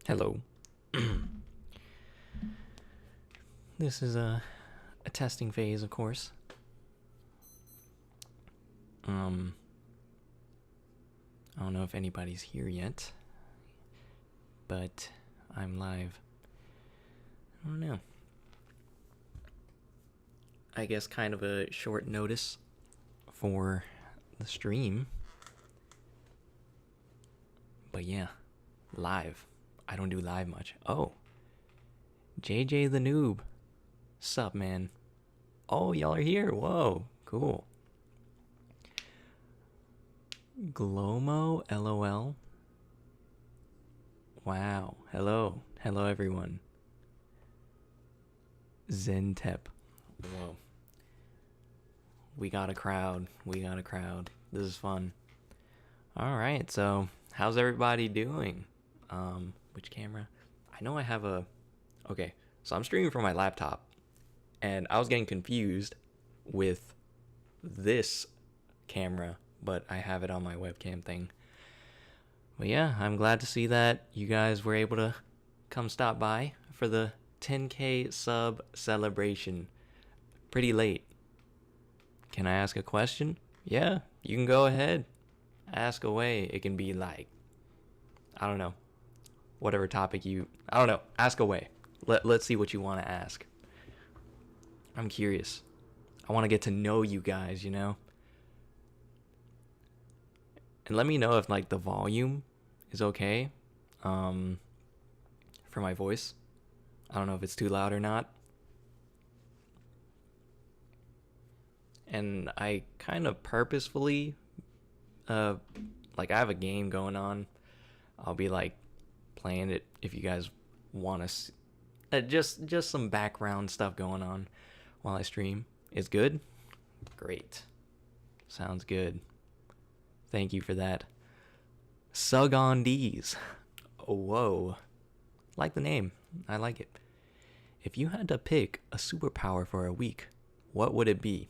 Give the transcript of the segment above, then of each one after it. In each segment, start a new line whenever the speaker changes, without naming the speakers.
Hello. This is a testing phase, of course. I don't know if anybody's here yet, but I'm live. I don't know. I guess kind of a short notice for the stream. But yeah, live. I don't do live much. Oh, JJ the Noob. Sup, man? Oh, y'all are here. Whoa, cool. Glomo, LOL. Wow. Hello. Hello, everyone. Zentep. Whoa. We got a crowd. We got a crowd. This is fun. Alright, so how's everybody doing? Which camera? I know I have a... Okay, so I'm streaming from my laptop. And I was getting confused with this camera, but I have it on my webcam thing. But yeah, I'm glad to see that you guys were able to come stop by for the 10K sub celebration. Pretty late. Can I ask a question? Yeah, you can go ahead. Ask away. It can be like, I don't know, whatever topic you... I don't know. Ask away. Let's see what you want to ask. I'm curious. I want to get to know you guys, you know? And let me know if, like, the volume is okay for my voice. I don't know if it's too loud or not. And I kind of purposefully, like, I have a game going on. I'll be, like, playing it if you guys want to... just some background stuff going on while I stream. Is good? Great. Sounds good. Thank you for that. Sug on D's. Oh, whoa. Like the name. I like it. If you had to pick a superpower for a week, what would it be?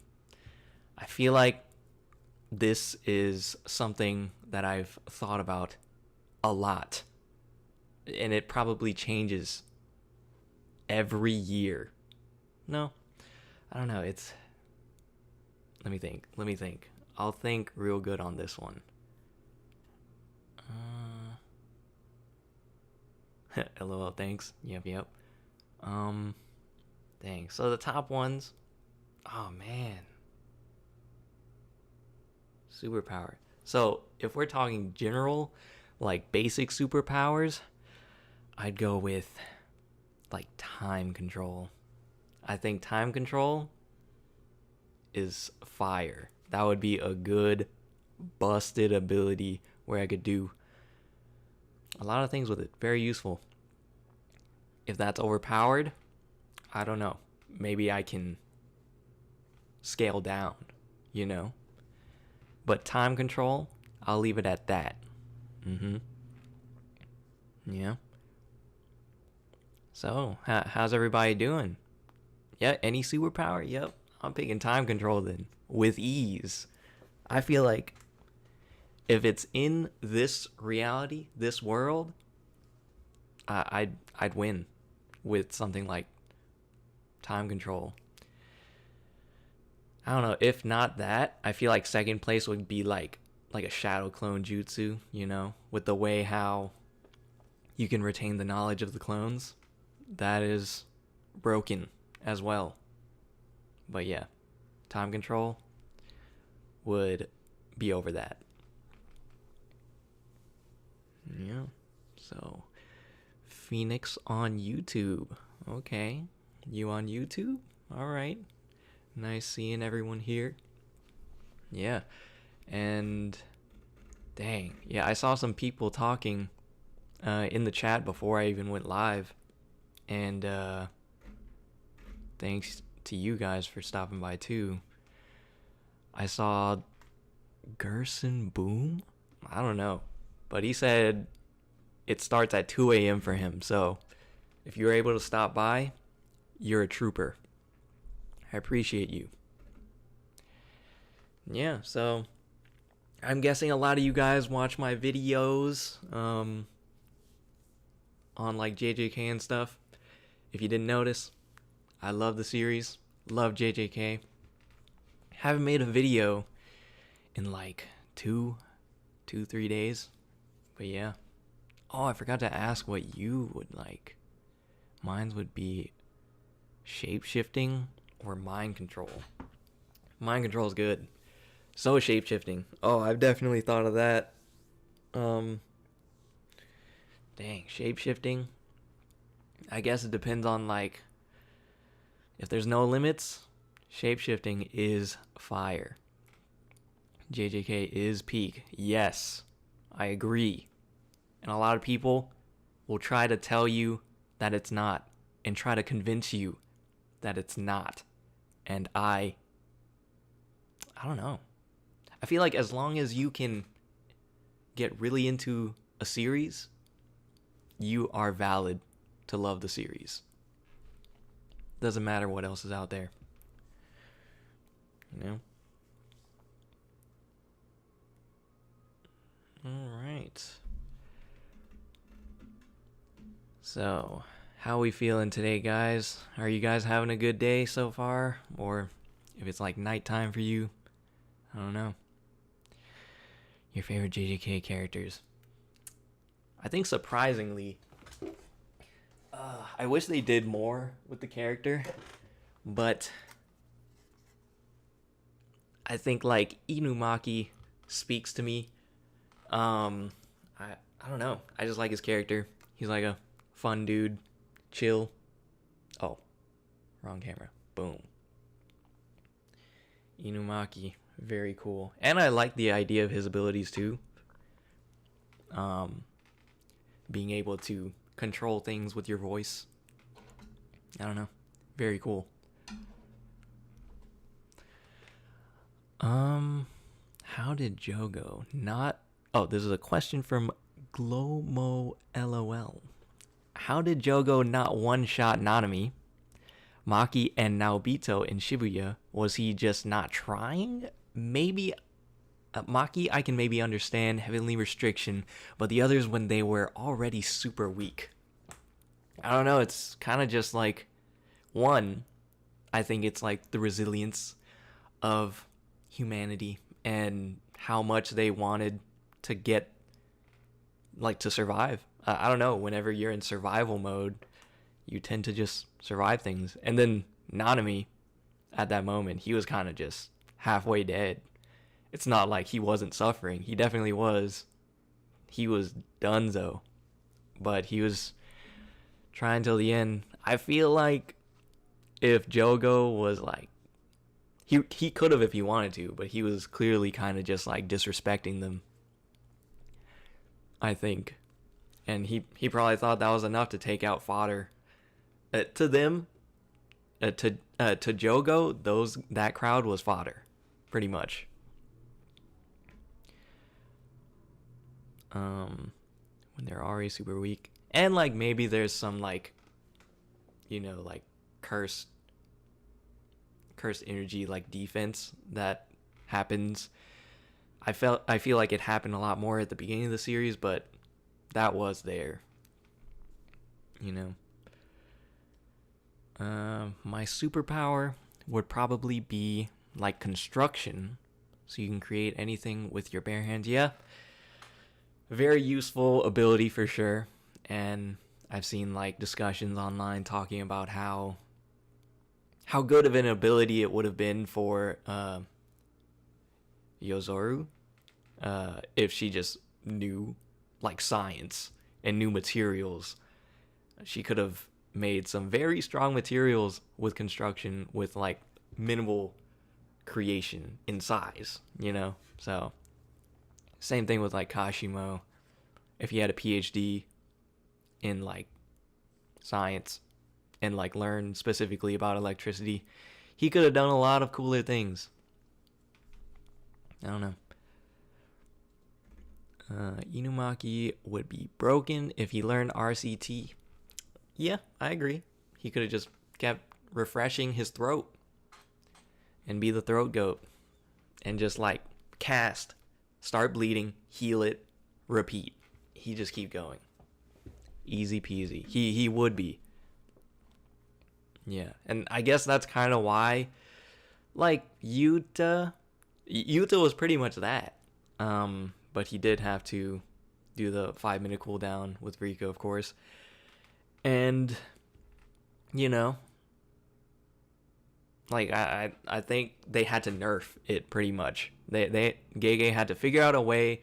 I feel like this is something that I've thought about a lot. And it probably changes every year. No, I don't know. It's... Let me think. I'll think real good on this one. LOL, thanks. Yep. Dang. So the top ones... Oh, man. Superpower. So if we're talking general, like basic superpowers, I'd go with, like, time control. I think time control is fire. That would be a good busted ability where I could do a lot of things with it. Very useful. If that's overpowered, I don't know. Maybe I can scale down, you know? But time control, I'll leave it at that. Yeah. So, how's everybody doing? Yeah, any superpower? Yep. I'm picking time control then. With ease. I feel like if it's in this reality, this world, I'd win with something like time control. I don't know. If not that, I feel like second place would be like a shadow clone jutsu, you know, with the way how you can retain the knowledge of the clones. That is broken as well. But yeah, time control would be over that. Yeah. So, Phoenix on YouTube. Okay. You on YouTube? All right. Nice seeing everyone here. Yeah. And dang. Yeah, I saw some people talking in the chat before I even went live. And thanks to you guys for stopping by too. I saw Gerson Boom? I don't know. But he said it starts at 2 a.m. for him. So if you're able to stop by, you're a trooper. I appreciate you. Yeah, so I'm guessing a lot of you guys watch my videos. on like JJK and stuff. If you didn't notice, I love the series, love JJK. Haven't made a video in like 3 days, but yeah. Oh, I forgot to ask what you would like. Mine would be shape-shifting or mind control. Mind control is good. So is shape-shifting. Oh, I've definitely thought of that. Dang, shape-shifting. I guess it depends on like, if there's no limits, shape-shifting is fire. JJK is peak. Yes, I agree. And a lot of people will try to tell you that it's not and try to convince you that it's not. And I don't know. I feel like as long as you can get really into a series, you are valid to love the series. Doesn't matter what else is out there. You know? All right. So, how we feeling today, guys? Are you guys having a good day so far? Or if it's like nighttime for you, I don't know. Your favorite JJK characters? I think surprisingly, I wish they did more with the character, but I think like Inumaki speaks to me. I don't know. I just like his character. He's like a fun dude, chill. Oh, wrong camera. Boom. Inumaki, very cool. And I like the idea of his abilities too. Being able to control things with your voice. I don't know. Very cool. How did Jogo not... Oh, this is a question from Glomo LOL. How did Jogo not one-shot Nanami, Maki, and Naobito in Shibuya? Was he just not trying? Maybe... Maki, I can maybe understand, Heavenly Restriction, but the others when they were already super weak. I don't know, it's kind of just like... One, I think it's like the resilience of humanity and how much they wanted to get, like, to survive. I don't know, whenever you're in survival mode, you tend to just survive things. And then Nanami, at that moment, he was kind of just halfway dead. It's not like he wasn't suffering. He definitely was. He was donezo. But he was trying till the end. I feel like if Jogo was like... He could have if he wanted to, but he was clearly kind of just like disrespecting them, I think. And he probably thought that was enough to take out fodder. To them, to Jogo, that crowd was fodder, pretty much. When they're already super weak, and like maybe there's some like, you know, like cursed energy like defense that happens. I feel like it happened a lot more at the beginning of the series, but that was there, you know. My superpower would probably be like construction, so you can create anything with your bare hands. Yeah, very useful ability for sure. And I've seen like discussions online talking about how good of an ability it would have been for Yozoru if she just knew like science and new materials. She could have made some very strong materials with construction with like minimal creation in size, you know? So same thing with like Kashimo. If he had a PhD in like science and like learn specifically about electricity, he could have done a lot of cooler things. I don't know. Inumaki would be broken if he learned RCT. Yeah, I agree. He could have just kept refreshing his throat and be the throat goat and just like cast, start bleeding, heal it, repeat. He just keep going. Easy peasy. He would be. Yeah, and I guess that's kind of why, like, Yuta was pretty much that. But he did have to do the 5-minute cooldown with Rika, of course. And, you know, like, I think they had to nerf it pretty much. Gege had to figure out a way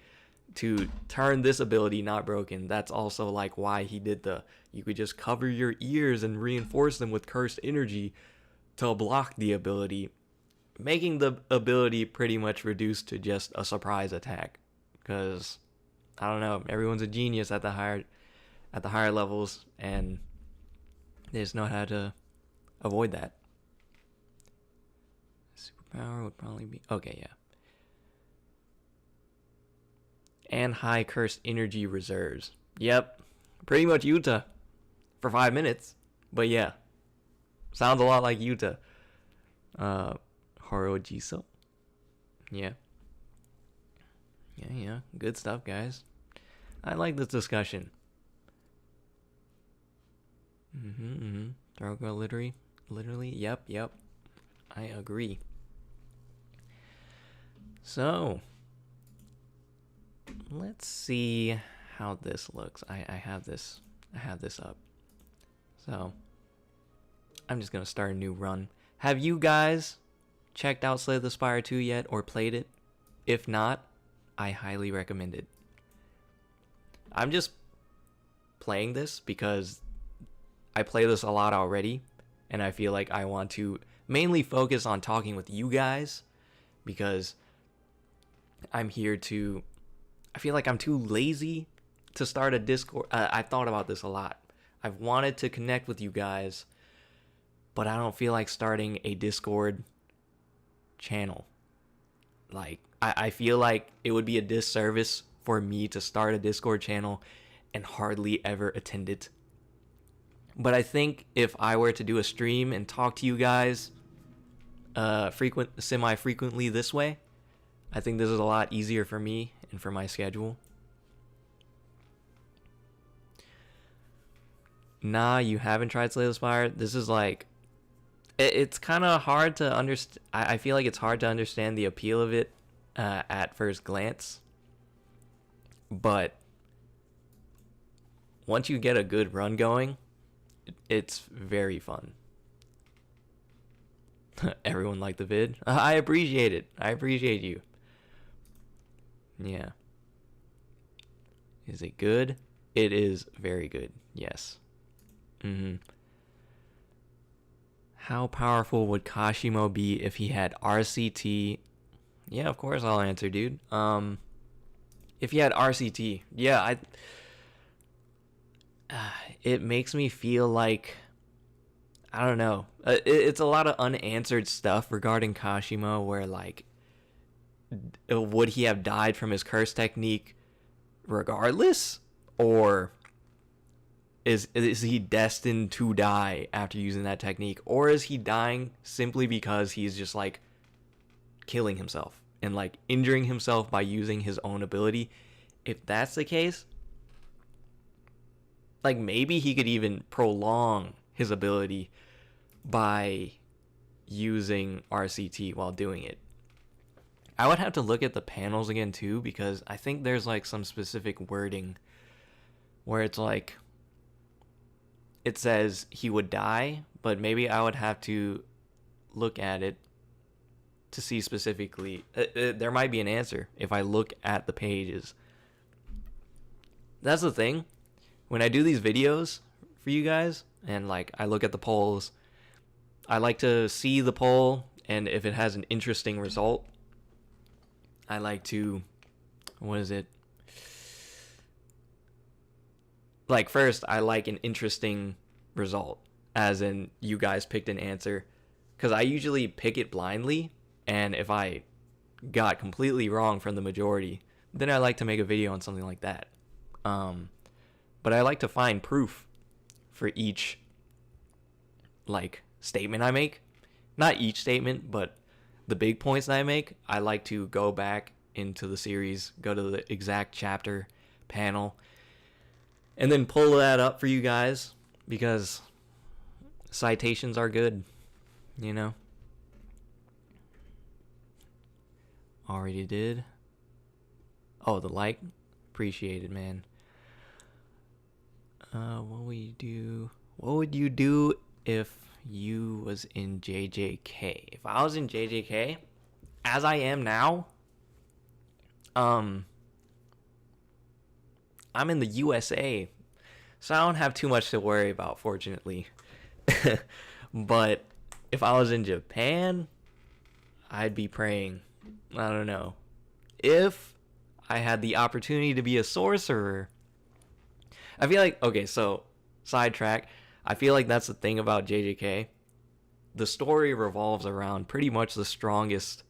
to turn this ability not broken. That's also like why he did you could just cover your ears and reinforce them with cursed energy to block the ability, making the ability pretty much reduced to just a surprise attack. Because I don't know, everyone's a genius at the higher levels, and they just know how to avoid that. Superpower would probably be okay, yeah. And high cursed energy reserves. Yep, pretty much Yuta for 5 minutes. But yeah, sounds a lot like Yuta. Horojiso. Yeah. Yeah. Good stuff, guys. I like this discussion. Throw literally. Yep. I agree. So, let's see how this looks. I have this up. So, I'm just gonna start a new run. Have you guys checked out Slay the Spire 2 yet or played it? If not, I highly recommend it. I'm just playing this because I play this a lot already, and I feel like I want to mainly focus on talking with you guys because I feel like I'm too lazy to start a Discord. I thought about this a lot. I've wanted to connect with you guys, but I don't feel like starting a Discord channel. Like, I feel like it would be a disservice for me to start a Discord channel and hardly ever attend it. But I think if I were to do a stream and talk to you guys semi-frequently this way, I think this is a lot easier for me and for my schedule. Nah, you haven't tried Slay the Spire? This is like, it's kind of hard to understand. I feel like it's hard to understand the appeal of it at first glance. But once you get a good run going, it's very fun. Everyone liked the vid. I appreciate it. I appreciate you. Yeah. Is it good? It is very good. Yes. How powerful would Kashimo be if he had RCT? Yeah, of course I'll answer, dude. If he had RCT, yeah, it makes me feel like, I don't know. It's a lot of unanswered stuff regarding Kashimo, where like, would he have died from his curse technique regardless, or is he destined to die after using that technique, or is he dying simply because he's just like killing himself and like injuring himself by using his own ability? If that's the case, like, maybe he could even prolong his ability by using RCT while doing it. I would have to look at the panels again too, because I think there's like some specific wording where it's like, it says he would die, but maybe I would have to look at it to see specifically. There might be an answer if I look at the pages. That's the thing. When I do these videos for you guys, and like I look at the polls, I like to see the poll, and if it has an interesting result, I like to, like, first I like an interesting result, as in you guys picked an answer, because I usually pick it blindly, and if I got completely wrong from the majority, then I like to make a video on something like that. But I like to find proof for each like statement I make. Not each statement, but the big points that I make. I like to go back into the series, go to the exact chapter, panel, and then pull that up for you guys because citations are good, you know. Already did. Oh, the like, appreciated, man. What would you do if you was in JJK? If I was in JJK, as I am now, I'm in the USA, so I don't have too much to worry about, fortunately. But if I was in Japan, I'd be praying. I don't know. If I had the opportunity to be a sorcerer, I feel like, okay, so sidetrack. I feel like that's the thing about JJK. The story revolves around pretty much the strongest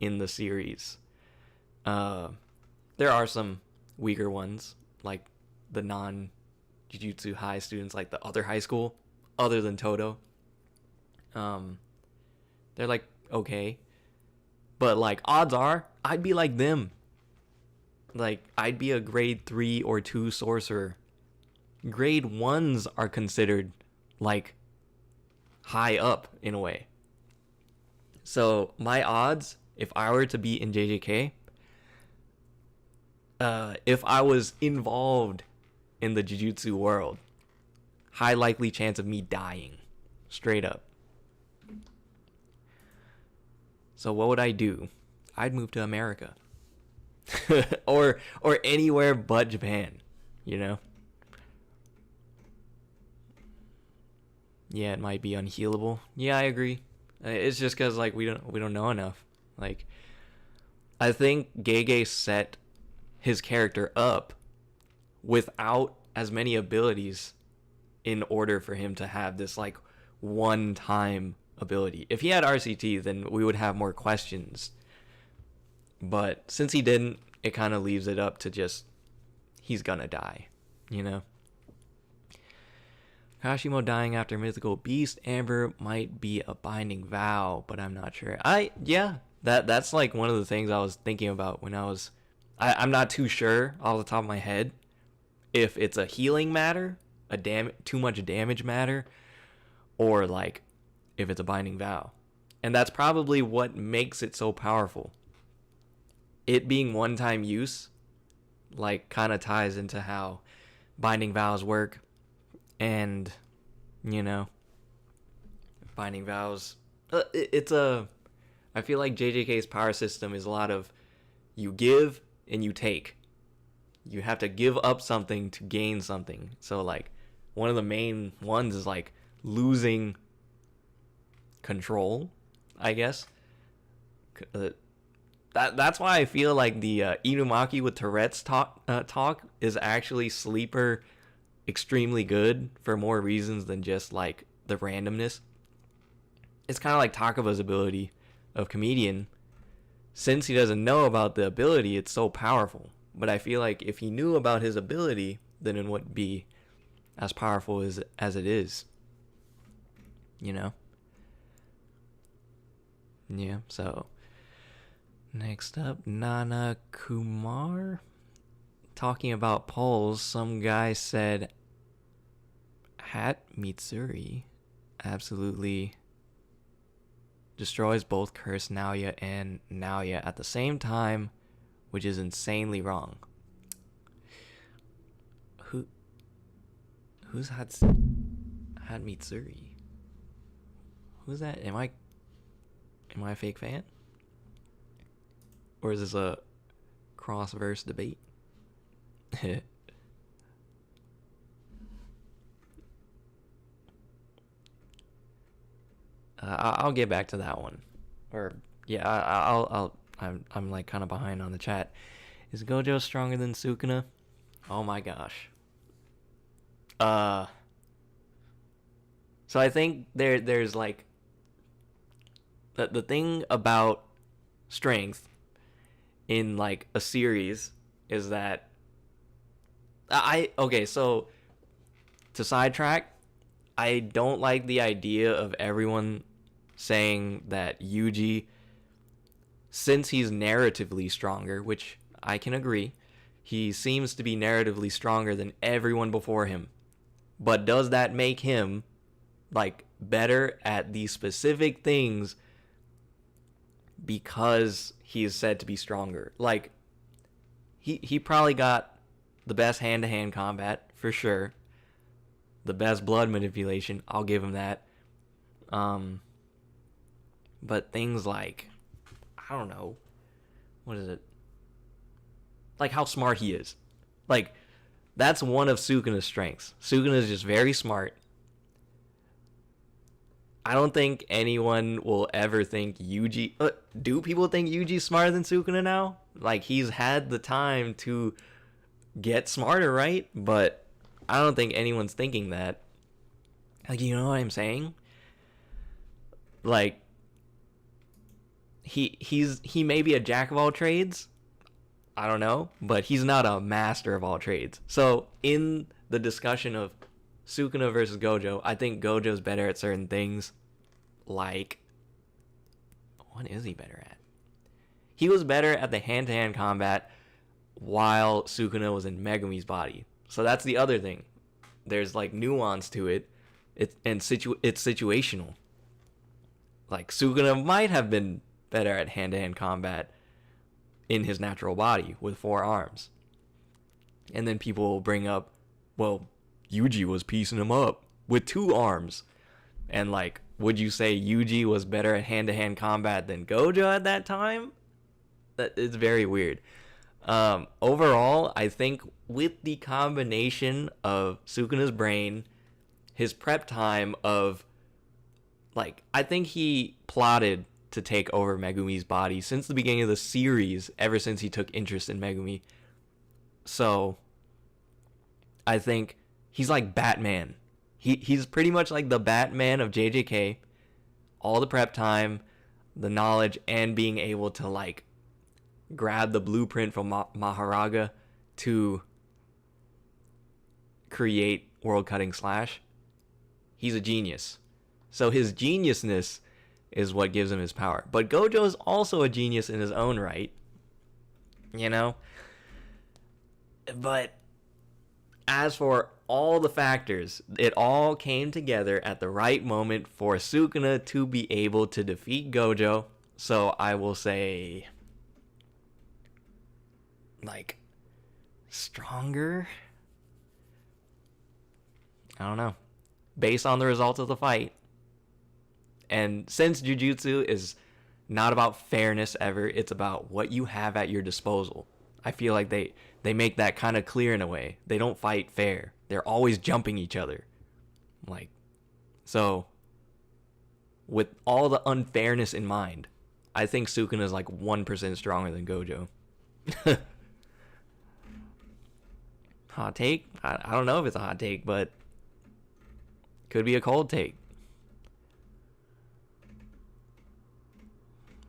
in the series. There are some weaker ones, like the non-Jujutsu High students, like the other high school, other than Todo. They're like okay, but like odds are I'd be like them. Like I'd be a grade 3 or 2 sorcerer. Grade 1s are considered like high up in a way. So my odds, if I were to be in JJK, if I was involved in the Jujutsu world, high likely chance of me dying, straight up. So what would I do? I'd move to America, or anywhere but Japan, you know. Yeah, it might be unhealable. Yeah, I agree. It's just because like we don't know enough. Like, I think Gege set his character up without as many abilities in order for him to have this like one-time ability. If he had RCT, then we would have more questions. But since he didn't, it kind of leaves it up to just he's gonna die, you know. Kashimo dying after mythical beast Amber might be a binding vow, but I'm not sure. That's like one of the things I was thinking about when I'm not too sure off the top of my head if it's a healing matter, too much damage matter, or like if it's a binding vow. And that's probably what makes it so powerful. It being one-time use like kind of ties into how binding vows work. And, you know, binding vows, I feel like JJK's power system is a lot of you give and you take. You have to give up something to gain something. So, like, one of the main ones is, like, losing control, I guess. That's why I feel like the Inumaki with Tourette's talk is actually sleeper extremely good for more reasons than just like the randomness. It's kind of like Takaba's ability of comedian. Since he doesn't know about the ability, it's so powerful. But I feel like if he knew about his ability, then it wouldn't be as powerful as it is. You know? Yeah, so next up, Nana Kumar. Talking about polls, some guy said Hat Mitsuri absolutely destroys both Curse Naoya and Naoya at the same time, which is insanely wrong. Who's Hat Mitsuri? Who's that? Am I a fake fan? Or is this a cross-verse debate? I'll get back to that one. Or yeah, I'm like kind of behind on the chat. Is Gojo stronger than Sukuna? Oh my gosh. So I think there's like the thing about strength in like a series is that so to sidetrack, I don't like the idea of everyone saying that Yuji, since he's narratively stronger, which I can agree, he seems to be narratively stronger than everyone before him. But does that make him like better at these specific things because he is said to be stronger? Like he probably got the best hand-to-hand combat for sure. The best blood manipulation, I'll give him that. But things like, I don't know, what is it? Like how smart he is. Like, that's one of Sukuna's strengths. Sukuna is just very smart. I don't think anyone will ever think Yuji... do people think Yuji's smarter than Sukuna now? Like, he's had the time to get smarter, right? But I don't think anyone's thinking that. Like, you know what I'm saying? Like, he may be a jack of all trades. I don't know, but he's not a master of all trades. So in the discussion of Sukuna versus Gojo, I think Gojo's better at certain things. Like, what is he better at? He was better at the hand-to-hand combat while Sukuna was in Megumi's body. So that's the other thing. There's like nuance to it. It's situational. Like, Sukuna might have been better at hand-to-hand combat in his natural body with 4 arms. And then people will bring up, well, Yuji was piecing him up with 2 arms. And like, would you say Yuji was better at hand-to-hand combat than Gojo at that time? That is very weird. Overall, I think with the combination of Sukuna's brain, his prep time of, like, I think he plotted to take over Megumi's body since the beginning of the series, ever since he took interest in Megumi. So, I think he's like Batman. He's pretty much like the Batman of JJK. All the prep time, the knowledge, and being able to, like, grab the blueprint from Maharaga to create World Cutting Slash. He's a genius. So his geniusness is what gives him his power. But Gojo is also a genius in his own right. You know? But as for all the factors, it all came together at the right moment for Sukuna to be able to defeat Gojo. So I will say, like, stronger? I don't know. Based on the results of the fight. And since Jujutsu is not about fairness ever, it's about what you have at your disposal. I feel like they make that kind of clear in a way. They don't fight fair. They're always jumping each other. Like, so, with all the unfairness in mind, I think Sukuna is like 1% stronger than Gojo. Hot take? I don't know if it's a hot take, but could be a cold take.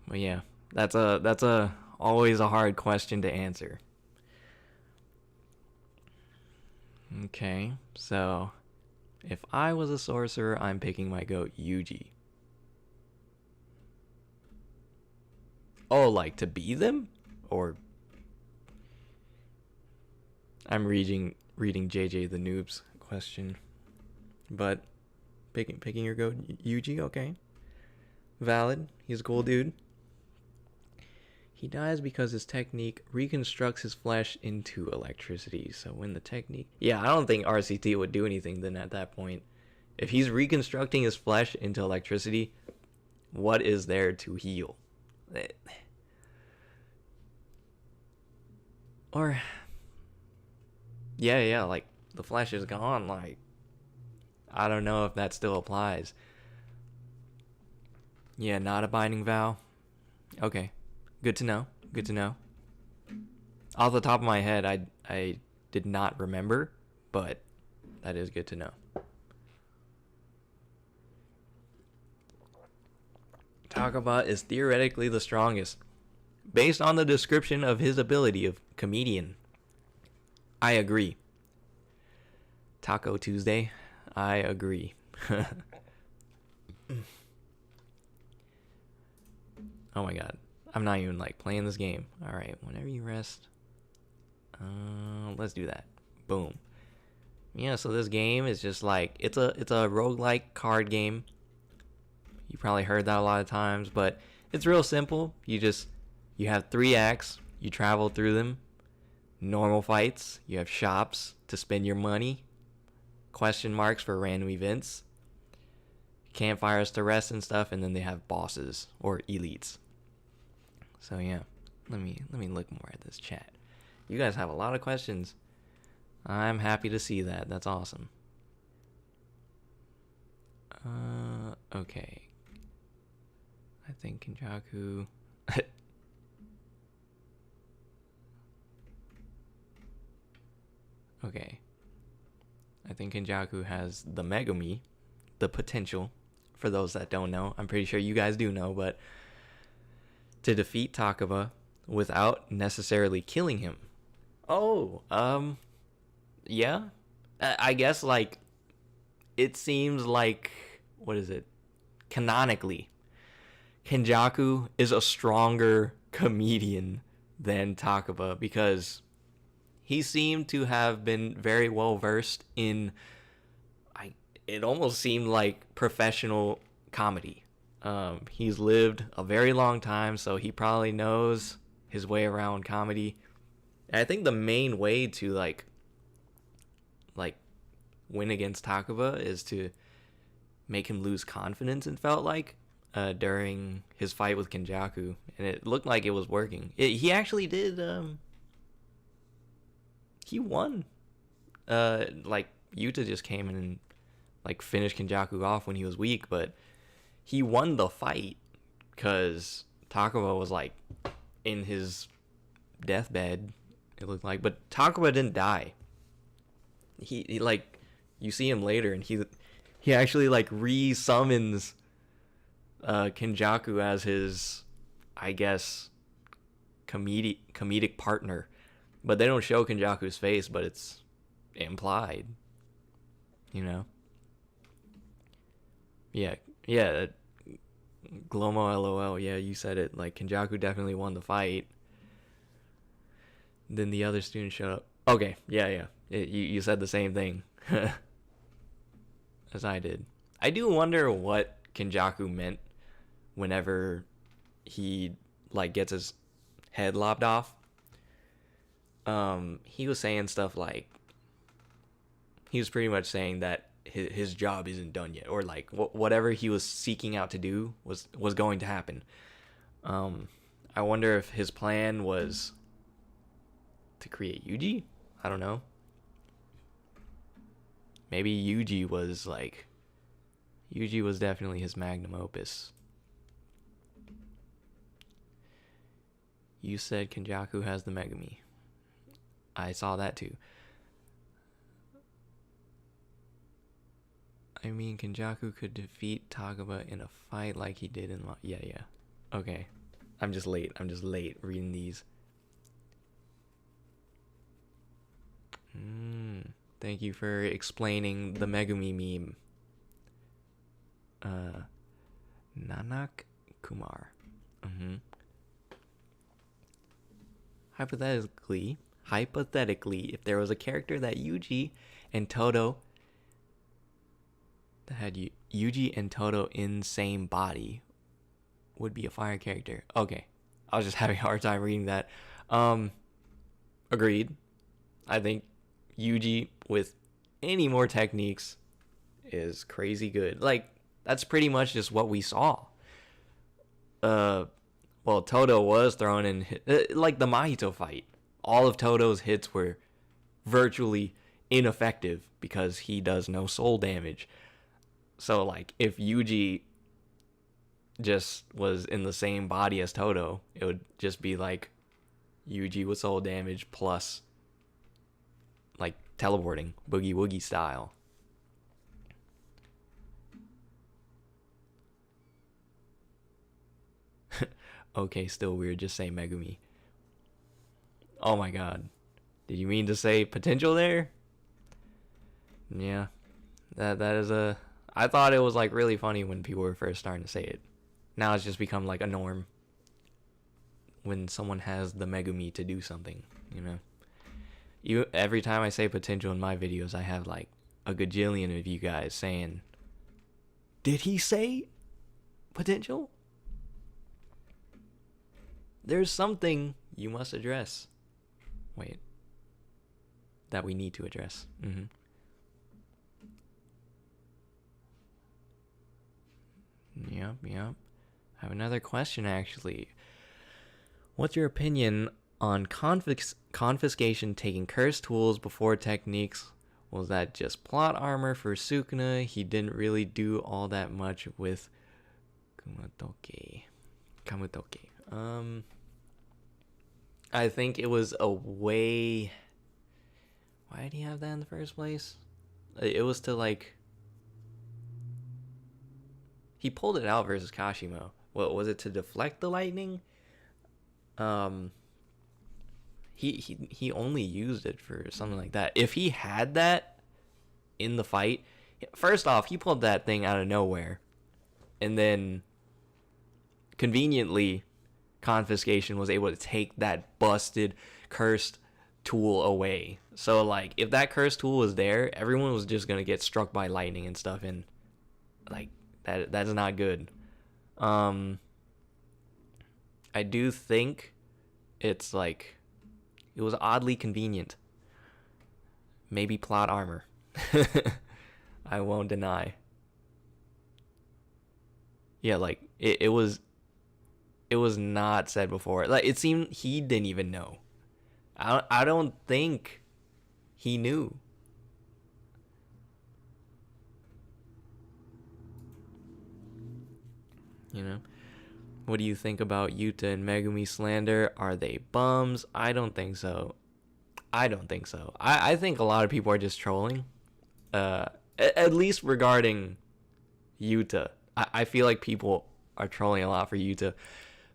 But yeah, that's a always a hard question to answer. Okay, so if I was a sorcerer, I'm picking my goat Yuji. Oh, like to be them? Or I'm reading JJ the Noob's question. But picking your goat Yuji, okay. Valid. He's a cool dude. He dies because his technique reconstructs his flesh into electricity. So when the technique... Yeah, I don't think RCT would do anything then at that point. If he's reconstructing his flesh into electricity, what is there to heal? Or... Yeah, like, the flesh is gone, like... I don't know if that still applies. Yeah, not a binding vow. Okay. Good to know. Good to know. Off the top of my head, I did not remember, but that is good to know. Takaba is theoretically the strongest, based on the description of his ability of comedian. I agree. Taco Tuesday, I agree. Oh my god. I'm not even like playing this game. Alright, whenever you rest. Let's do that. Boom. Yeah, so this game is just like, it's a roguelike card game. You probably heard that a lot of times, but it's real simple. You have 3 acts, you travel through them. Normal fights, you have shops to spend your money, question marks for random events, campfires to rest and stuff, and then they have bosses or elites. So yeah, let me look more at this chat. You guys have a lot of questions. I'm happy to see that. That's awesome. Okay. I think Kenjaku. Okay. I think Kenjaku has the Megumi, the potential. For those that don't know, I'm pretty sure you guys do know, but to defeat Takaba without necessarily killing him. Oh, yeah. I guess, like, it seems like, what is it? Canonically, Kenjaku is a stronger comedian than Takaba because he seemed to have been very well versed in, it almost seemed like professional comedy. He's lived a very long time, so he probably knows his way around comedy. And I think the main way to like win against Takaba is to make him lose confidence, and felt like during his fight with Kenjaku, and it looked like it was working. He actually did. He won. Like Yuta just came in and like finished Kenjaku off when he was weak, but he won the fight because Takaba was like in his deathbed, it looked like, but Takaba didn't die. He like, you see him later, and he actually like re-summons Kenjaku as his, I guess, comedic partner, but they don't show Kenjaku's face, but it's implied, you know. Yeah, Glomo LOL, yeah, you said it. Like, Kenjaku definitely won the fight. Then the other student showed up. Okay, yeah. You said the same thing as I did. I do wonder what Kenjaku meant whenever he, like, gets his head lopped off. He was saying stuff like, he was pretty much saying that his job isn't done yet, or like whatever he was seeking out to do was going to happen. I wonder if his plan was to create Yuji. I don't know. Maybe Yuji was definitely his magnum opus. You said Kenjaku has the Megumi. I saw that too. I mean, Kenjaku could defeat Takaba in a fight like he did in yeah. Okay. I'm just late reading these. Thank you for explaining the Megumi meme. Nanak Kumar. Hypothetically, if there was a character that Yuji and Todo that had Yuji and Todo in same body, would be a fire character. Okay. I was just having a hard time reading that. Agreed. I think Yuji with any more techniques is crazy good. Like, that's pretty much just what we saw. Well, Todo was thrown in, like the Mahito fight. All of Todo's hits were virtually ineffective because he does no soul damage. So, like, if Yuji just was in the same body as Todo, it would just be like Yuji with soul damage plus, like, teleporting, boogie woogie style. Okay, still weird, just say Megumi. Oh my god. Did you mean to say potential there? Yeah. That is a... I thought it was like really funny when people were first starting to say it. Now it's just become like a norm when someone has the Megumi to do something, you know? every time I say potential in my videos, I have like a gajillion of you guys saying, "Did he say potential?" There's something you must address. Wait. That we need to address. Yep. I have another question, actually. What's your opinion on confiscation taking cursed tools before techniques? Was that just plot armor for Sukuna? He didn't really do all that much with Kamutoki. I think it was a way... Why did he have that in the first place? It was to, like... He pulled it out versus Kashimo. What was it, to deflect the lightning? He only used it for something like that. If he had that in the fight, first off, he pulled that thing out of nowhere, and then conveniently, confiscation was able to take that busted, cursed tool away. So like, if that cursed tool was there, everyone was just gonna get struck by lightning and stuff, and like that's not good. I do think it's like, it was oddly convenient. Maybe plot armor. I won't deny. Yeah, like it was not said before. Like, it seemed he didn't even know. I don't think he knew. You know? What do you think about Yuta and Megumi slander? Are they bums? I don't think so. I think a lot of people are just trolling. At least regarding Yuta. I feel like people are trolling a lot for Yuta.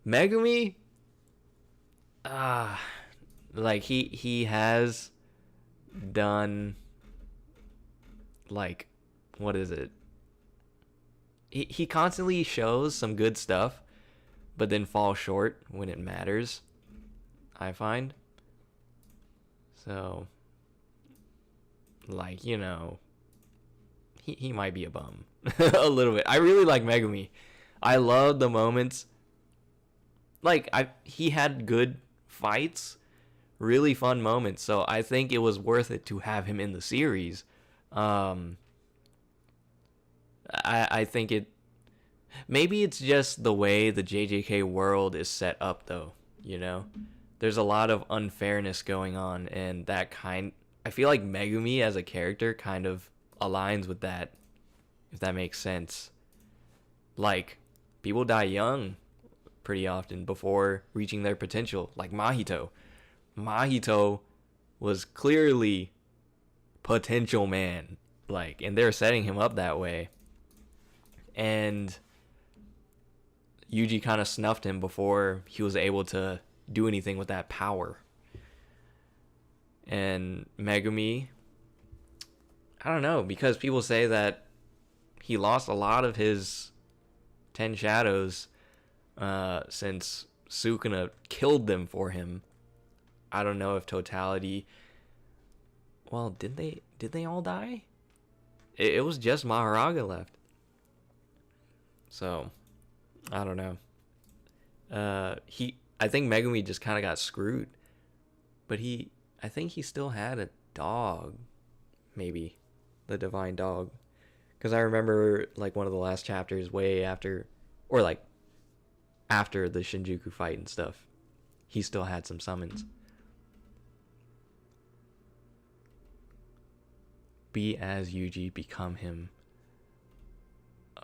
Megumi, like he has done, like, what is it? He constantly shows some good stuff, but then falls short when it matters, I find. So, like, you know, he might be a bum. A little bit. I really like Megumi. I love the moments. Like, he had good fights, really fun moments, so I think it was worth it to have him in the series. I think it... Maybe it's just the way the JJK world is set up, though, you know? There's a lot of unfairness going on, and that kind... I feel like Megumi as a character kind of aligns with that, if that makes sense. Like, people die young pretty often before reaching their potential, like Mahito. Mahito was clearly potential man, like, and they're setting him up that way. And Yuji kind of snuffed him before he was able to do anything with that power. And Megumi, I don't know, because people say that he lost a lot of his 10 shadows since Sukuna killed them for him. I don't know if totality... Well, did they all die? It was just Maharaga left. So, I don't know. I think Megumi just kind of got screwed. But I think he still had a dog. Maybe. The divine dog. Because I remember, like, one of the last chapters way after... Or, like, after the Shinjuku fight and stuff. He still had some summons. Be as Yuji, become him.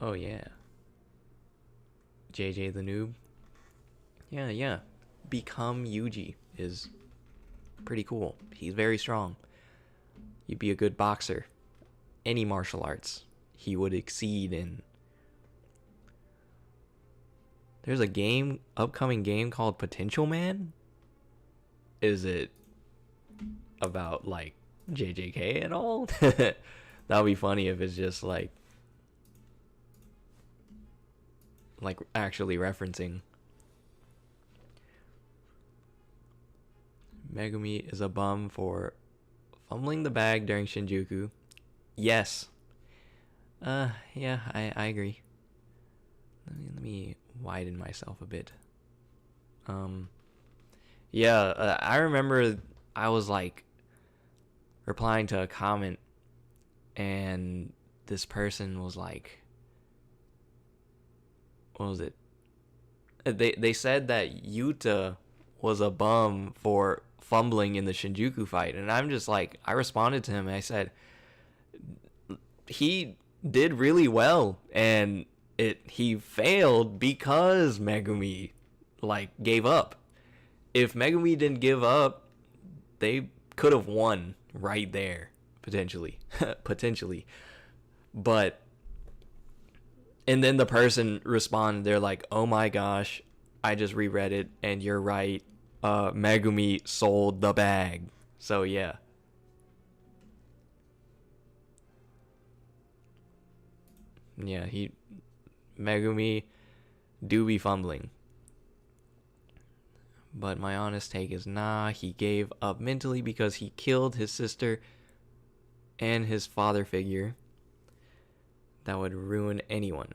Oh, yeah. JJ the noob. Yeah. Become Yuji is pretty cool. He's very strong. You'd be a good boxer. Any martial arts, he would exceed in. There's a upcoming game called Potential Man? Is it about, like, JJK at all? That would be funny if it's just, like actually referencing. Megumi is a bum for Fumbling the bag during Shinjuku. Yes. Yeah, I agree. Let me widen myself a bit. Yeah, I remember I was like replying to a comment, and this person was like, what was it? They said that Yuta was a bum for fumbling in the Shinjuku fight, and I'm just like, I responded to him and I said he did really well, and he failed because Megumi like gave up. If Megumi didn't give up, they could have won right there, potentially. Potentially. But, and then the person responded, they're like, oh my gosh, I just reread it, and you're right. Megumi sold the bag. So, yeah. Yeah, Megumi do be fumbling. But my honest take is, nah, he gave up mentally because he killed his sister and his father figure. That would ruin anyone.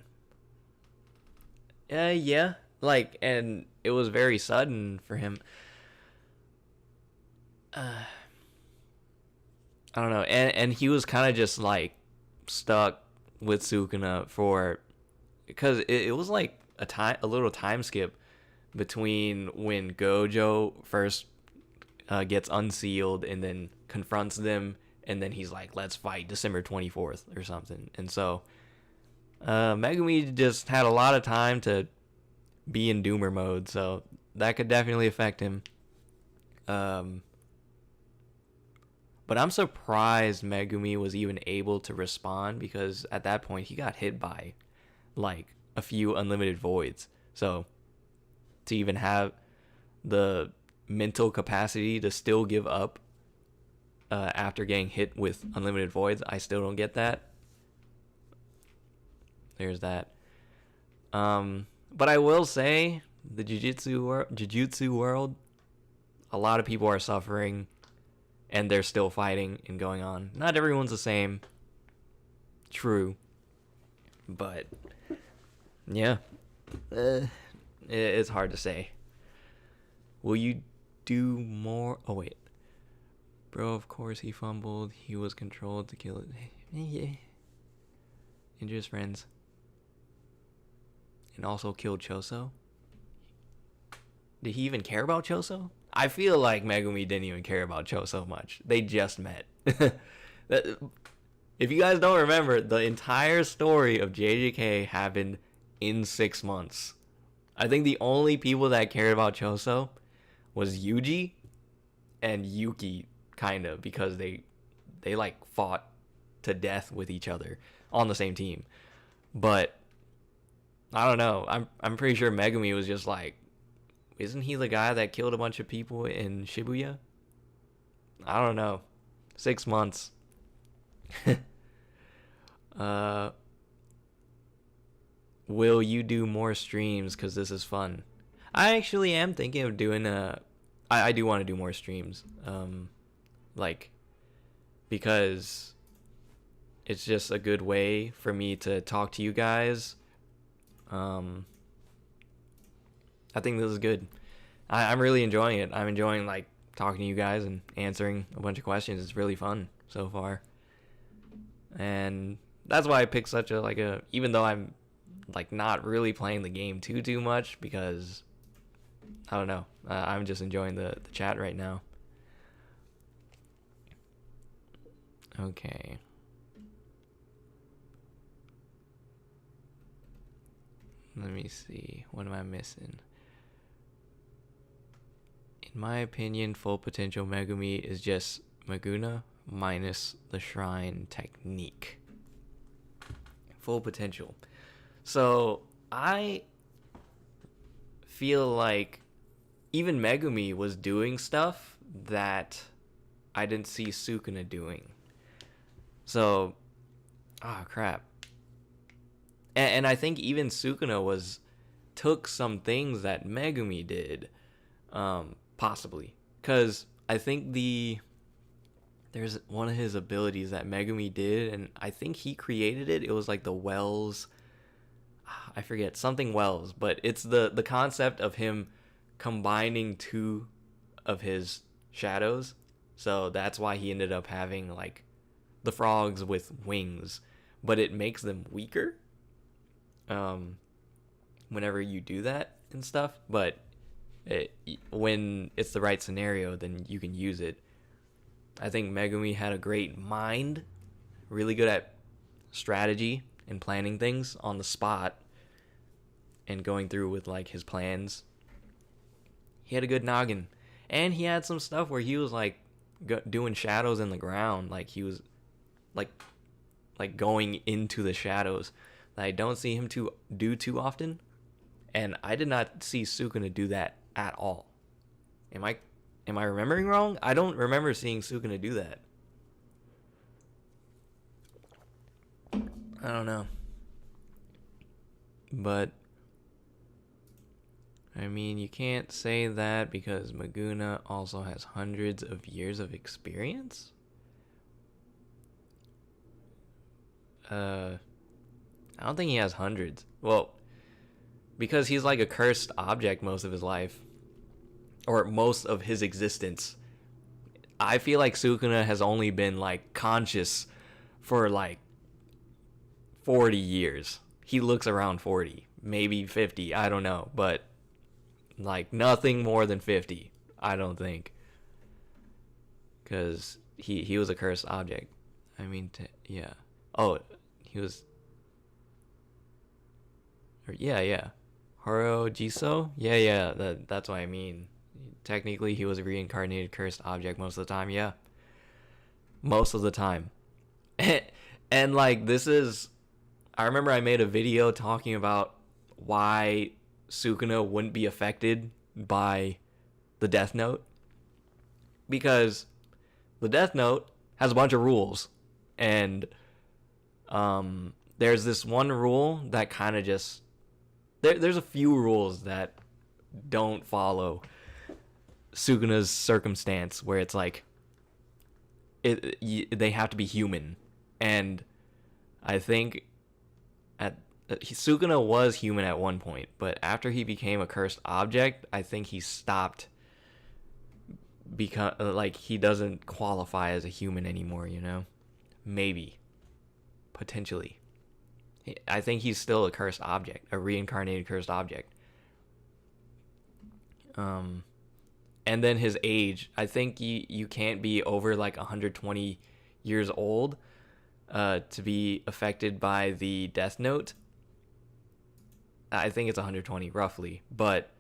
Yeah. Like, and it was very sudden for him. I don't know. And he was kind of just, like, stuck with Sukuna because it was like a little time skip between when Gojo first gets unsealed and then confronts them, and then he's like, let's fight December 24th or something. And so Megumi just had a lot of time to be in doomer mode, so that could definitely affect him. But I'm surprised Megumi was even able to respond, because at that point he got hit by like a few unlimited voids. So to even have the mental capacity to still give up after getting hit with unlimited voids, I still don't get that. There's that. But I will say, the Jujutsu world, a lot of people are suffering, and they're still fighting and going on. Not everyone's the same. True. But yeah. It's hard to say. Will you do more? Oh, wait. Bro, of course he fumbled. He was controlled to kill it. Yeah. Injure his friends. And also killed Choso. Did he even care about Choso? I feel like Megumi didn't even care about Choso much. They just met. If you guys don't remember, the entire story of JJK happened in 6 months. I think the only people that cared about Choso was Yuji and Yuki, kind of, because they like fought to death with each other on the same team. But I don't know. I'm pretty sure Megumi was just like, isn't he the guy that killed a bunch of people in Shibuya? I don't know. 6 months. Will you do more streams? Because this is fun. I actually am thinking of doing I do want to do more streams. Like, because it's just a good way for me to talk to you guys. I think this is good. I'm really enjoying it. I'm enjoying like talking to you guys and answering a bunch of questions. It's really fun so far. And that's why I picked such a even though I'm like not really playing the game too much, because I don't know. I'm just enjoying the chat right now. Okay. Let me see. What am I missing? In my opinion, full potential Megumi is just Maguna minus the shrine technique. Full potential. So I feel like even Megumi was doing stuff that I didn't see Sukuna doing. So, crap. And I think even Sukuna took some things that Megumi did, possibly, because I think the there's one of his abilities that Megumi did, and I think he created it. It was like the Wells, I forget, something Wells, but it's the concept of him combining two of his shadows. So that's why he ended up having like the frogs with wings, but it makes them weaker whenever you do that and stuff. But when it's the right scenario, then you can use it. I think Megumi had a great mind, really good at strategy and planning things on the spot and going through with like his plans. He had a good noggin, and he had some stuff where he was like doing shadows in the ground, like he was like going into the shadows that I don't see him to do too often, and I did not see Sukuna do that at all. Am I remembering wrong? I don't remember seeing Sukuna do that. I don't know. But I mean, you can't say that because Maguna also has hundreds of years of experience. I don't think he has hundreds. Well, because he's like a cursed object most of his life, or most of his existence. I feel like Sukuna has only been like conscious for like 40 years. He looks around 40, maybe 50, I don't know, but like nothing more than 50, I don't think, because he was a cursed object. I mean, yeah. Oh, he was. Or yeah. Horo Jiso? Yeah. That's what I mean. Technically, he was a reincarnated cursed object most of the time. Yeah, most of the time. And like this is, I remember I made a video talking about why Sukuna wouldn't be affected by the Death Note, because the Death Note has a bunch of rules, and there's this one rule that kind of just there's a few rules that don't follow Sukuna's circumstance, where it's like they have to be human, and I think Sukuna was human at one point, but after he became a cursed object, I think he stopped, because like he doesn't qualify as a human anymore, you know? Maybe. Potentially. I think he's still a cursed object, a reincarnated cursed object. And then his age, I think you can't be over like 120 years old to be affected by the Death Note. I think it's 120 roughly, but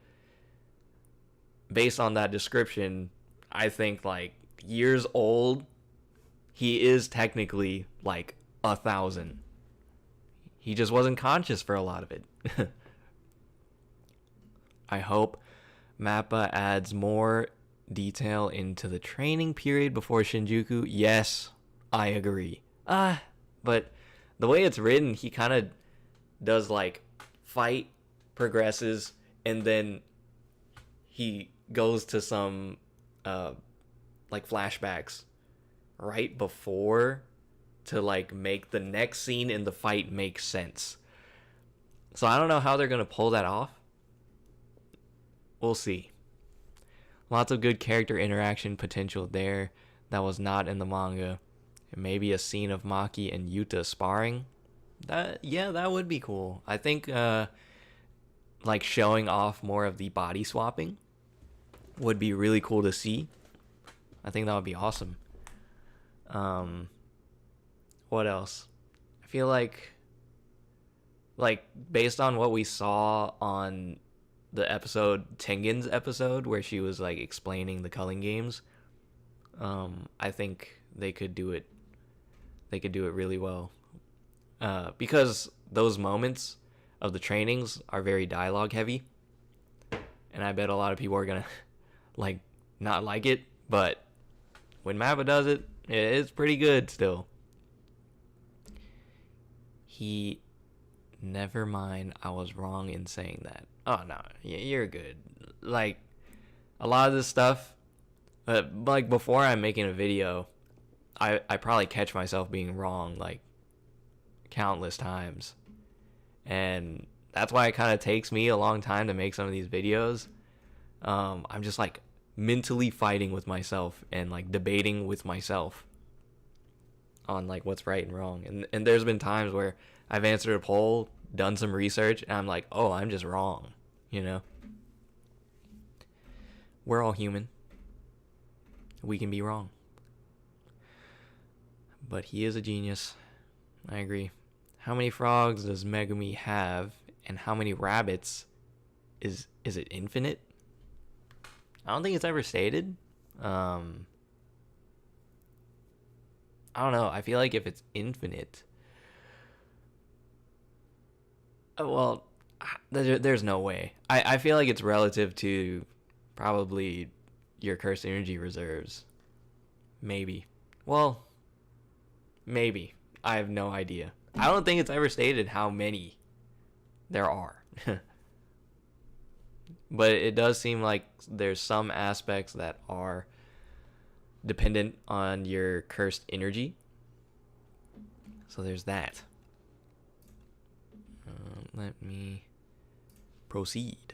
based on that description, I think like years old, he is technically like 1,000. He just wasn't conscious for a lot of it. I hope Mappa adds more detail into the training period before Shinjuku. Yes, I agree. But the way it's written, he kind of does like fight, progresses, and then he goes to some like flashbacks right before to like make the next scene in the fight make sense. So I don't know how they're gonna pull that off. We'll see. Lots of good character interaction potential there that was not in the manga. And maybe a scene of Maki and Yuta sparring. That would be cool. I think like showing off more of the body swapping would be really cool to see. I think that would be awesome. What else? I feel like based on what we saw on the episode, Tengen's episode, where she was like explaining the culling games, I think they could do it really well, because those moments of the trainings are very dialogue heavy, and I bet a lot of people are gonna like not like it, but when Mappa does it, it's pretty good still. Never mind, I was wrong in saying that. Oh no, you're good. Like a lot of this stuff, like before I'm making a video, I probably catch myself being wrong like countless times. And that's why it kind of takes me a long time to make some of these videos. I'm just like mentally fighting with myself and like debating with myself on like what's right and wrong. And there's been times where I've answered a poll, done some research, and I'm like, oh, I'm just wrong, you know? We're all human. We can be wrong. But he is a genius. I agree. How many frogs does Megumi have, and how many rabbits? Is it infinite? I don't think it's ever stated. I don't know. I feel like if it's infinite, well, there's no way. I feel like it's relative to probably your cursed energy reserves. Maybe. Well, maybe. I have no idea. I don't think it's ever stated how many there are. But it does seem like there's some aspects that are dependent on your cursed energy. So there's that. Let me proceed.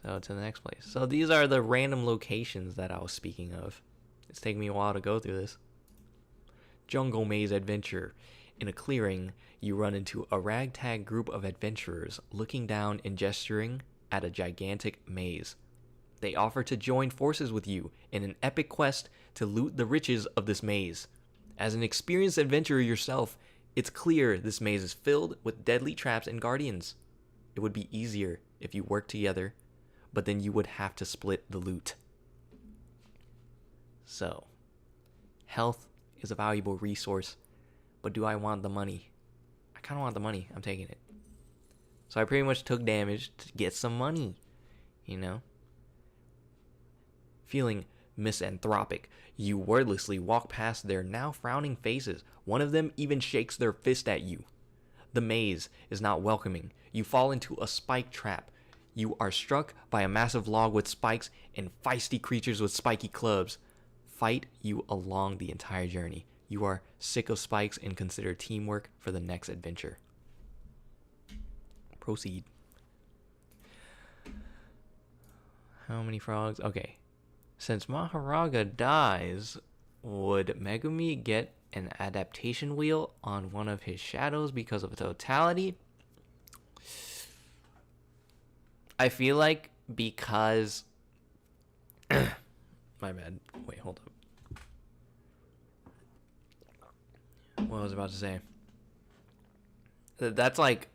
So to the next place. So these are the random locations that I was speaking of. It's taking me a while to go through this. Jungle Maze Adventure. In a clearing, you run into a ragtag group of adventurers looking down and gesturing at a gigantic maze. They offer to join forces with you in an epic quest to loot the riches of this maze. As an experienced adventurer yourself, it's clear this maze is filled with deadly traps and guardians. It would be easier if you worked together, but then you would have to split the loot. So, health is a valuable resource, but do I want the money? I kind of want the money. I'm taking it. So I pretty much took damage to get some money, you know? Feeling misanthropic, you wordlessly walk past their now frowning faces. One of them even shakes their fist at you. The maze is not welcoming. You fall into a spike trap. You are struck by a massive log with spikes and feisty creatures with spiky clubs. Fight you along the entire journey. You are sick of spikes and consider teamwork for the next adventure. Proceed. How many frogs? Okay. Since Maharaga dies, would Megumi get an adaptation wheel on one of his shadows because of totality? I feel like because... My bad. Wait, hold up. What was I about to say? That's like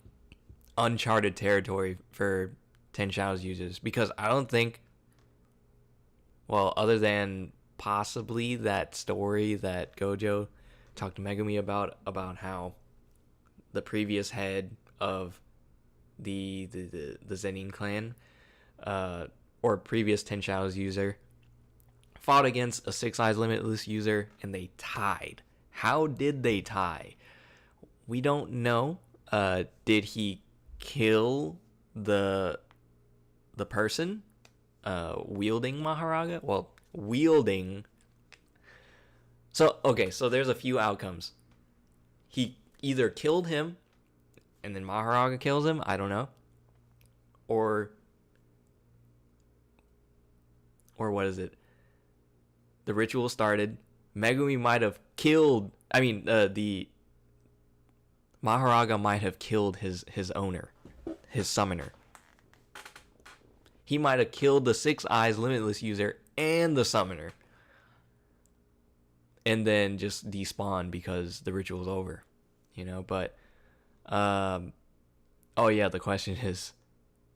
uncharted territory for Ten Shadows users, because I don't think, well, other than possibly that story that Gojo talked to Megumi about how the previous head of the Zenin clan, or previous Ten Shadows user, fought against a Six Eyes Limitless user and they tied. How did they tie? We don't know. Did he kill the person wielding Maharaga? Well, wielding. So, okay, so there's a few outcomes. He either killed him and then Maharaga kills him, I don't know. Or what is it? The ritual started. Megumi might have killed, the Maharaga might have killed his owner, his summoner. He might have killed the Six Eyes Limitless user and the summoner. And then just despawn because the ritual's over, you know? But, oh yeah, the question is,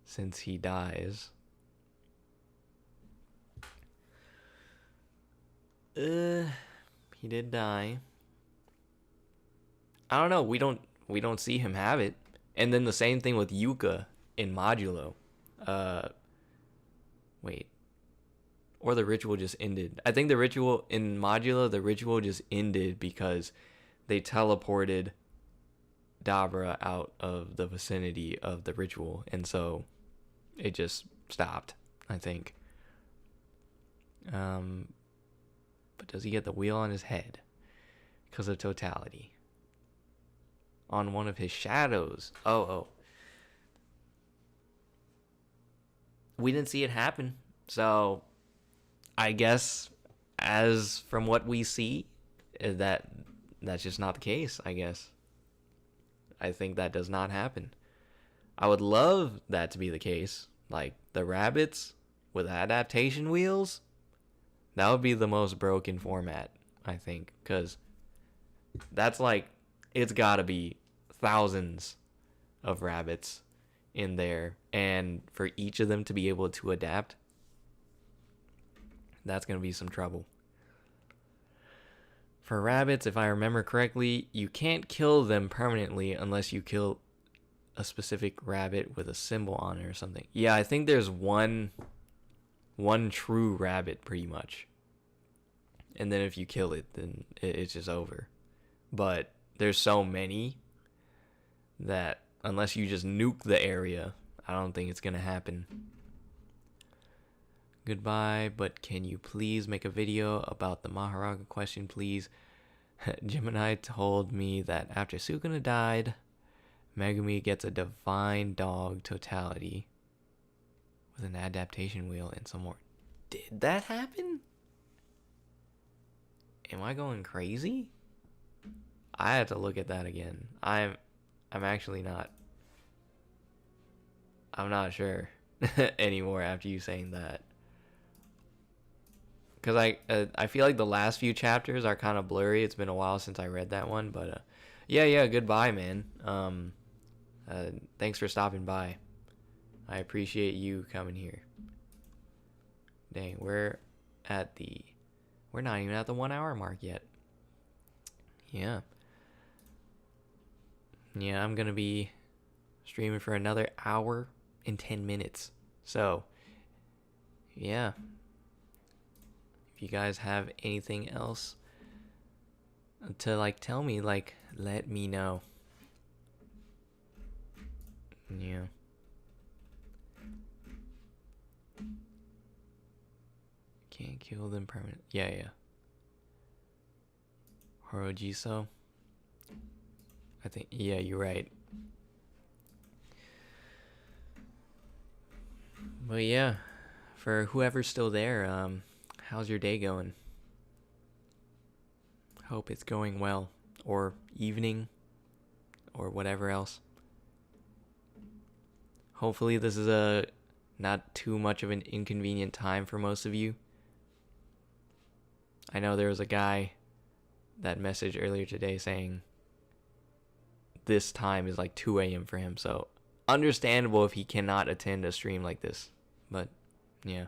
since he dies... he did die. I don't know. We don't see him have it. And then the same thing with Yuka in Modulo. Wait. Or the ritual just ended. I think the ritual in Modulo, the ritual just ended because they teleported Dabra out of the vicinity of the ritual, and so it just stopped, I think. But does he get the wheel on his head? Because of totality. On one of his shadows. Oh. We didn't see it happen. So, I guess, as from what we see, that's just not the case, I guess. I think that does not happen. I would love that to be the case. Like, the rabbits with adaptation wheels, that would be the most broken format, I think. Because that's like, it's gotta be thousands of rabbits in there. And for each of them to be able to adapt, that's gonna be some trouble. For rabbits, if I remember correctly, you can't kill them permanently unless you kill a specific rabbit with a symbol on it or something. Yeah, I think there's one true rabbit pretty much. And then if you kill it, then it's just over. But there's so many that unless you just nuke the area, I don't think it's gonna happen. Goodbye, but can you please make a video about the Maharaga question, please? Gemini told me that after Sukuna died, Megumi gets a divine dog totality with an adaptation wheel and some more. Did that happen? Am I going crazy? I have to look at that again. I'm actually not. I'm not sure anymore after you saying that. Because I feel like the last few chapters are kind of blurry. It's been a while since I read that one, but yeah, goodbye, man. Thanks for stopping by. I appreciate you coming here. Dang, we're not even at the 1 hour mark yet. Yeah, I'm gonna be streaming for another hour and 10 minutes. So, yeah. If you guys have anything else to like tell me, like let me know. Yeah. Can't kill them permanent. Yeah. Horojiso. I think, yeah, you're right. But yeah, for whoever's still there, how's your day going? Hope it's going well. Or evening. Or whatever else. Hopefully this is a not too much of an inconvenient time for most of you. I know there was a guy that messaged earlier today saying this time is like 2 a.m. for him. So understandable if he cannot attend a stream like this. But yeah.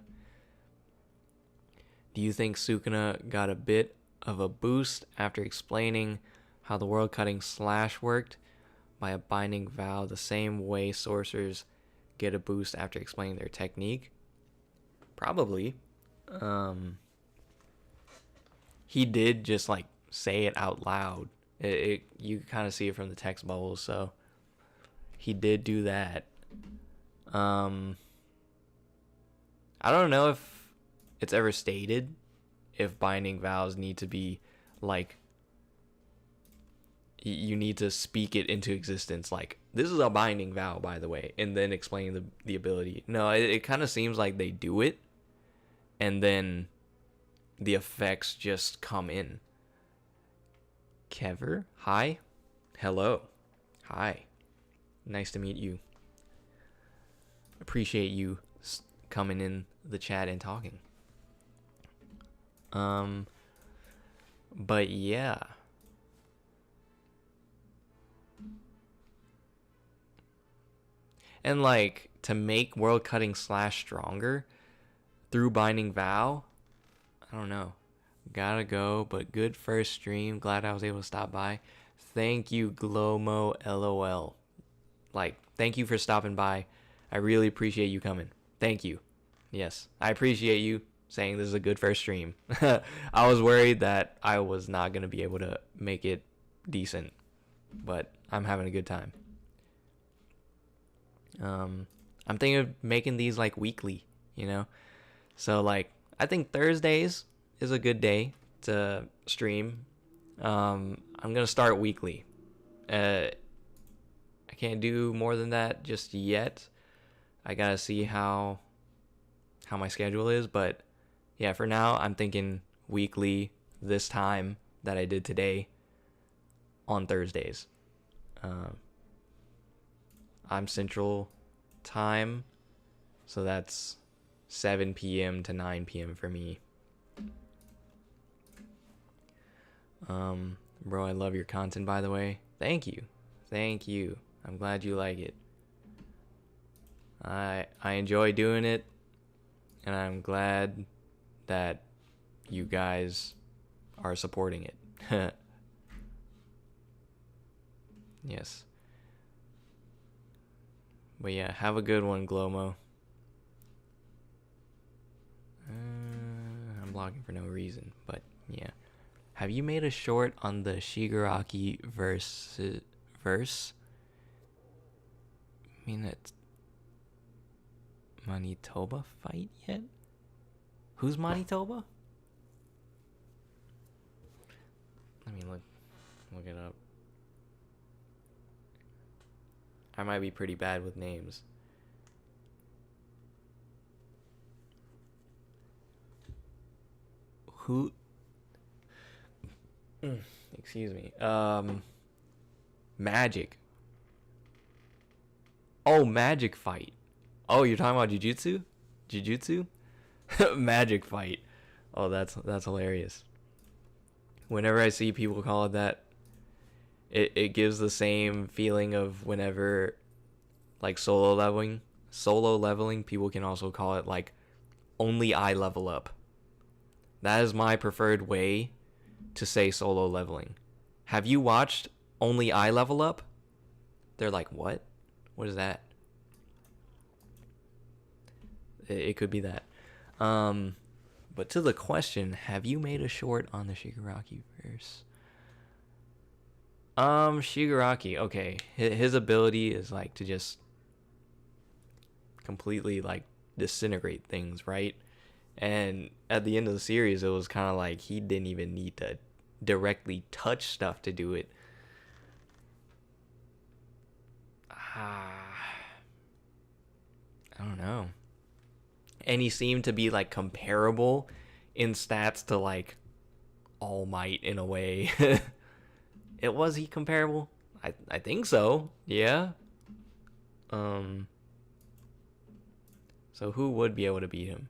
Do you think Sukuna got a bit of a boost after explaining how the world cutting slash worked by a binding vow the same way sorcerers get a boost after explaining their technique? Probably. He did just like say it out loud. You kind of see it from the text bubbles, so he did do that. I don't know if it's ever stated if binding vows need to be like you need to speak it into existence, like this is a binding vow, by the way, and then explain the ability. No, it kind of seems like they do it and then the effects just come in. Kever, hi. Hello. Hi. Nice to meet you. Appreciate you coming in the chat and talking. But yeah. And like to make world cutting slash stronger through binding vow, I don't know. Gotta go, but good first stream. Glad I was able to stop by. Thank you, Glomo LOL. Like, thank you for stopping by. I really appreciate you coming. Thank you. Yes, I appreciate you saying this is a good first stream. I was worried that I was not going to be able to make it decent, but I'm having a good time. I'm thinking of making these like weekly, you know? So like, I think Thursdays is a good day to stream. I'm gonna start weekly. I can't do more than that just yet. I gotta see how my schedule is, but yeah, for now I'm thinking weekly this time that I did today on Thursdays. I'm Central Time, so that's 7 p.m. to 9 p.m. for me. Bro, I love your content, by the way. Thank you. I'm glad you like it. I enjoy doing it, and I'm glad that you guys are supporting it. Yes. But yeah, have a good one, Glomo. I'm blocking for no reason, but yeah. Have you made a short on the Shigaraki verse? I mean, it's Manitoba fight yet? Who's Manitoba? Let me look it up. I might be pretty bad with names. Who? Excuse me. Magic. Oh, Magic Fight. Oh, you're talking about Jujutsu? Magic Fight. Oh, that's hilarious. Whenever I see people call it that, it gives the same feeling of whenever, like, solo leveling, people can also call it, like, only I level up. That is my preferred way to say solo leveling. Have you watched Only I Level Up? They're like, what? What is that? It could be that. But to the question, have you made a short on the Shigaraki verse? Shigaraki, okay. His ability is like to just completely like disintegrate things, right? And at the end of the series, it was kind of like he didn't even need to directly touch stuff to do it. I don't know. And he seemed to be like comparable in stats to like All Might in a way. Was he comparable? I think so. Yeah. So who would be able to beat him?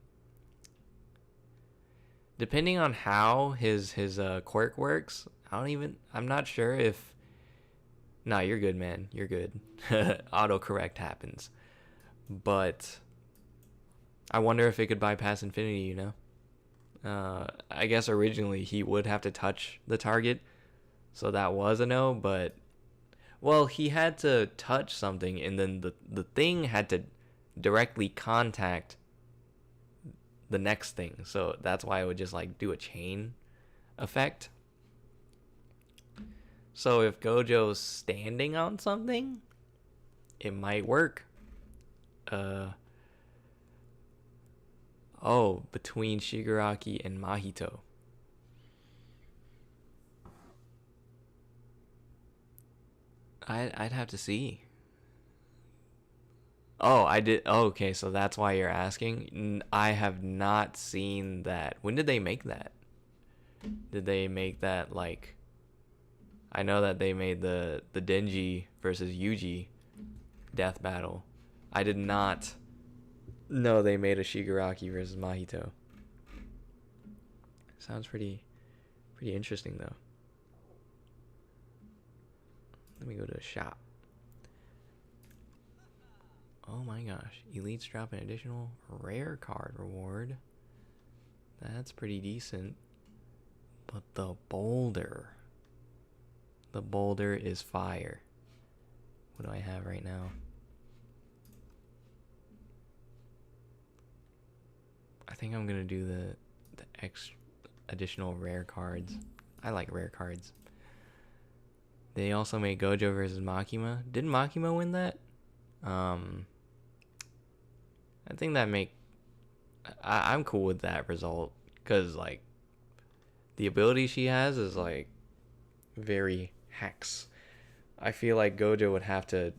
Depending on how his quirk works, I'm not sure if. Nah, you're good, man. You're good. Autocorrect happens. But I wonder if it could bypass infinity, you know? I guess originally he would have to touch the target, so that was a no, but well, he had to touch something and then the thing had to directly contact the next thing. So that's why I would just like do a chain effect. So if Gojo's standing on something, it might work. Between Shigaraki and Mahito. I'd have to see. Oh, I did. Oh, okay, so that's why you're asking. I have not seen that. When did they make that? Did they make that like? I know that they made the Denji versus Yuji death battle. I did not know they made a Shigaraki versus Mahito. Sounds pretty interesting though. Let me go to a shop. Oh my gosh. Elites drop an additional rare card reward. That's pretty decent. But the boulder. The boulder is fire. What do I have right now? I think I'm gonna do the extra additional rare cards. I like rare cards. They also made Gojo versus Makima. Didn't Makima win that? I think that I'm cool with that result, because like the ability she has is like very hex. I feel like Gojo would have to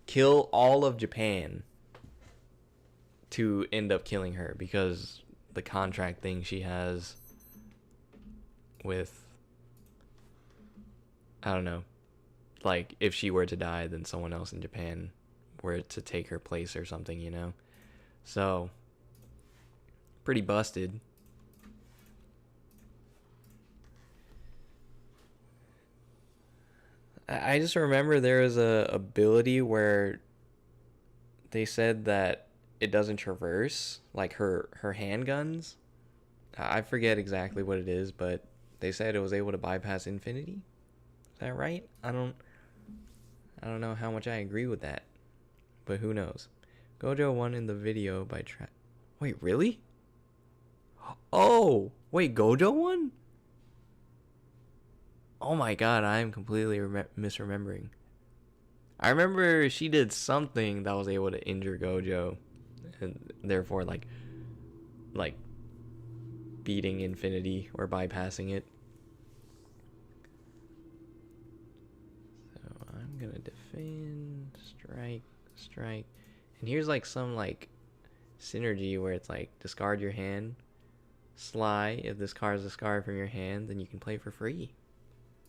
kill all of Japan to end up killing her because the contract thing she has with, I don't know, like if she were to die, then someone else in Japan were to take her place or something, you know? So, pretty busted. I just remember there was a ability where they said that it doesn't traverse, like her handguns. I forget exactly what it is, but they said it was able to bypass infinity. Is that right? I don't know how much I agree with that, but who knows? Gojo won in the video by Wait, really? Oh, wait, Gojo won? Oh my god, I am completely misremembering. I remember she did something that was able to injure Gojo, and therefore like beating infinity or bypassing it. So I'm gonna defend, strike, and here's like some like synergy where it's like discard your hand, Sly. If this card is discarded from your hand, then you can play for free.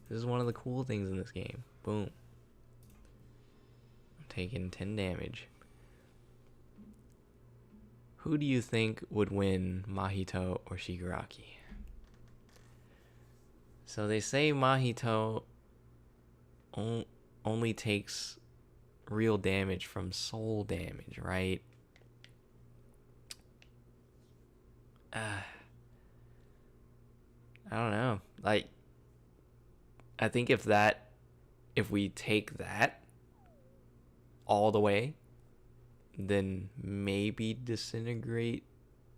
This is one of the cool things in this game. Boom. I'm taking 10 damage. Who do you think would win, Mahito or Shigaraki? So they say Mahito only takes real damage from soul damage, right? I don't know. Like, I think if we take that all the way, then maybe disintegrate,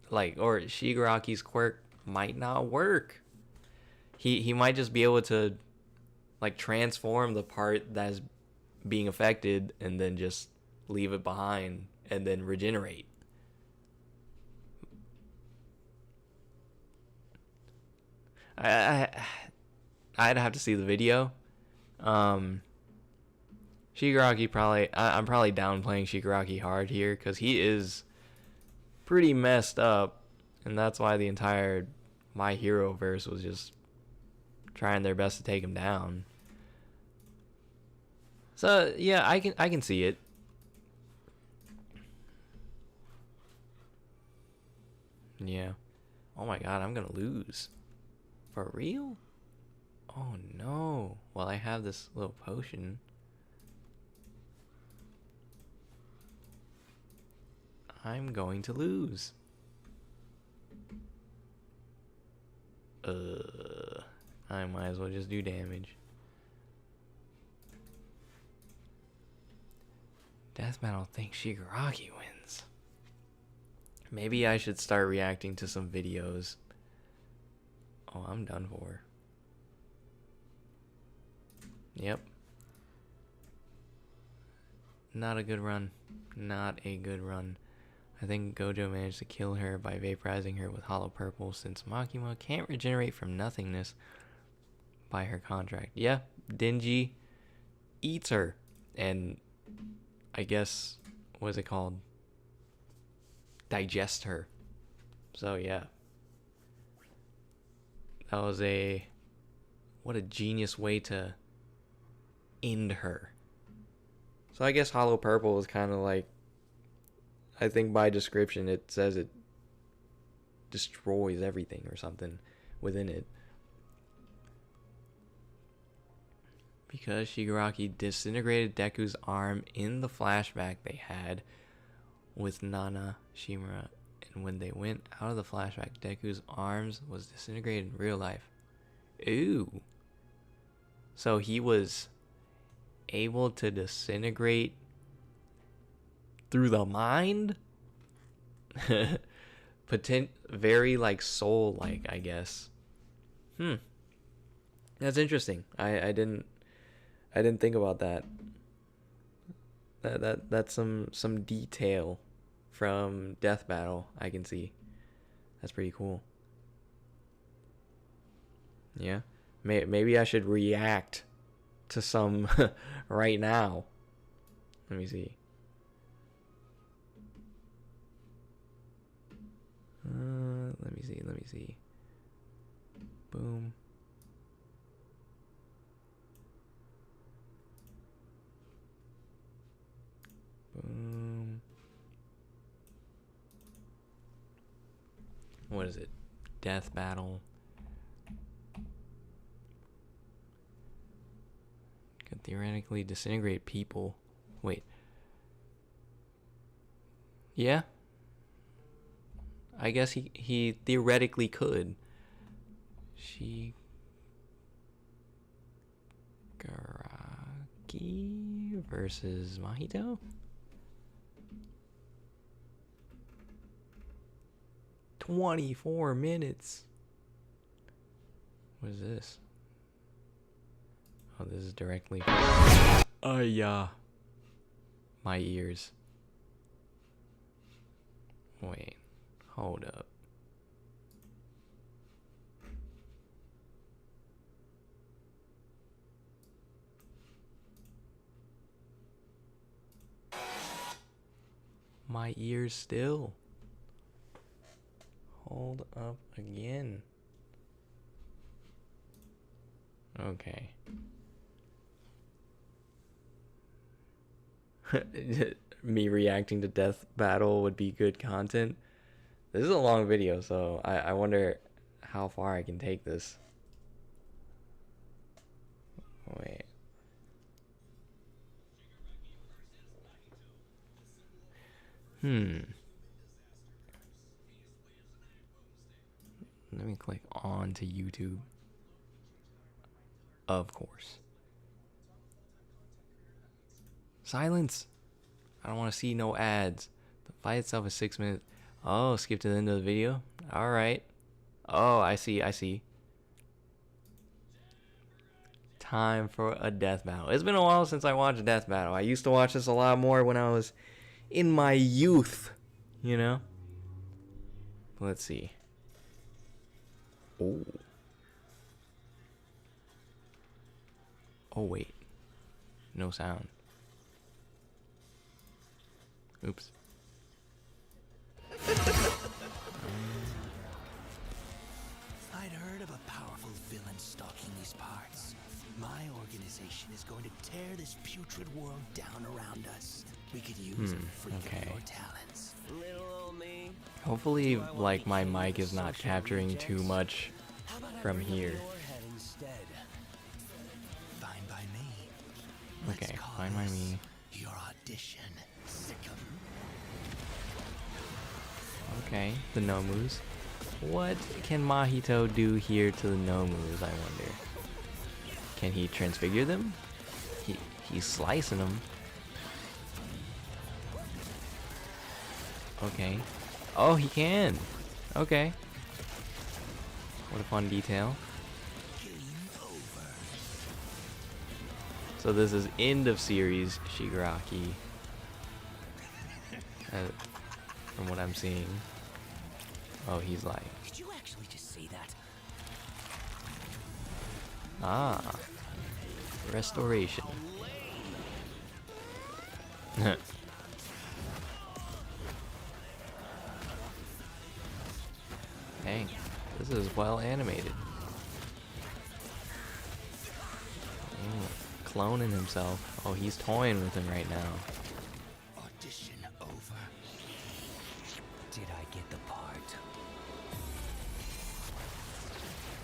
like, or Shigaraki's quirk might not work. He might just be able to like transform the part that's being affected and then just leave it behind and then regenerate. I'd have to see the video. Shigaraki probably, I'm probably downplaying Shigaraki hard here because he is pretty messed up, and that's why the entire My Hero verse was just trying their best to take him down. So yeah, I can see it. Yeah. Oh my god, I'm gonna lose. For real? Oh no. Well, I have this little potion. I'm going to lose. I might as well just do damage. Deathmetal thinks Shigaraki wins. Maybe I should start reacting to some videos. Oh, I'm done for. Yep. Not a good run. Not a good run. I think Gojo managed to kill her by vaporizing her with hollow purple since Makima can't regenerate from nothingness by her contract. Yeah, Denji eats her and I guess, what is it called? Digest her. So yeah. That was what a genius way to end her. So I guess hollow purple is kind of like, I think by description it says it destroys everything or something within it. Because Shigaraki disintegrated Deku's arm in the flashback they had with Nana Shimura, and when they went out of the flashback, Deku's arms was disintegrated in real life. Ooh. So he was able to disintegrate through the mind? Very like soul like, I guess. That's interesting. I didn't think about that. That's some detail from Death Battle I can see. That's pretty cool. Yeah. Maybe I should react to some right now. Let me see. Let me see. Boom. Boom. What is it? Death battle. Could theoretically disintegrate people. Wait. Yeah. I guess he theoretically could. Shigaraki versus Mahito? 24 minutes. What is this? Oh, this is directly. Yeah. My ears. Wait. Hold up. My ears still. Hold up again. Okay. Me reacting to Death Battle would be good content. This is a long video, so I wonder how far I can take this. Wait. Let me click on to YouTube. Of course. Silence! I don't want to see no ads. The fight itself is 6 minutes. Oh, skip to the end of the video? Alright. Oh, I see. Time for a death battle. It's been a while since I watched a death battle. I used to watch this a lot more when I was in my youth, you know? Let's see. Oh. Oh, wait. No sound. Oops.
I'd heard of a powerful villain stalking these parts. My organization is going to tear this putrid world down around us. We could use a freak of your talents. Little old me.
Hopefully, like, my mic is not capturing too much from here.
Fine by me.
Okay, fine by me.
Your audition. Sickum.
Okay, the Nomus. What can Mahito do here to the Nomus, I wonder? Can he transfigure them? He's slicing them. Okay. Oh, he can. Okay. What a fun detail. So this is end of series Shigaraki. From what I'm seeing. Oh, he's like.
Did you actually just say that?
Ah. Restoration. Dang. This is well animated. Ooh, cloning himself. Oh, he's toying with him right now.
Audition over. Did I get the part?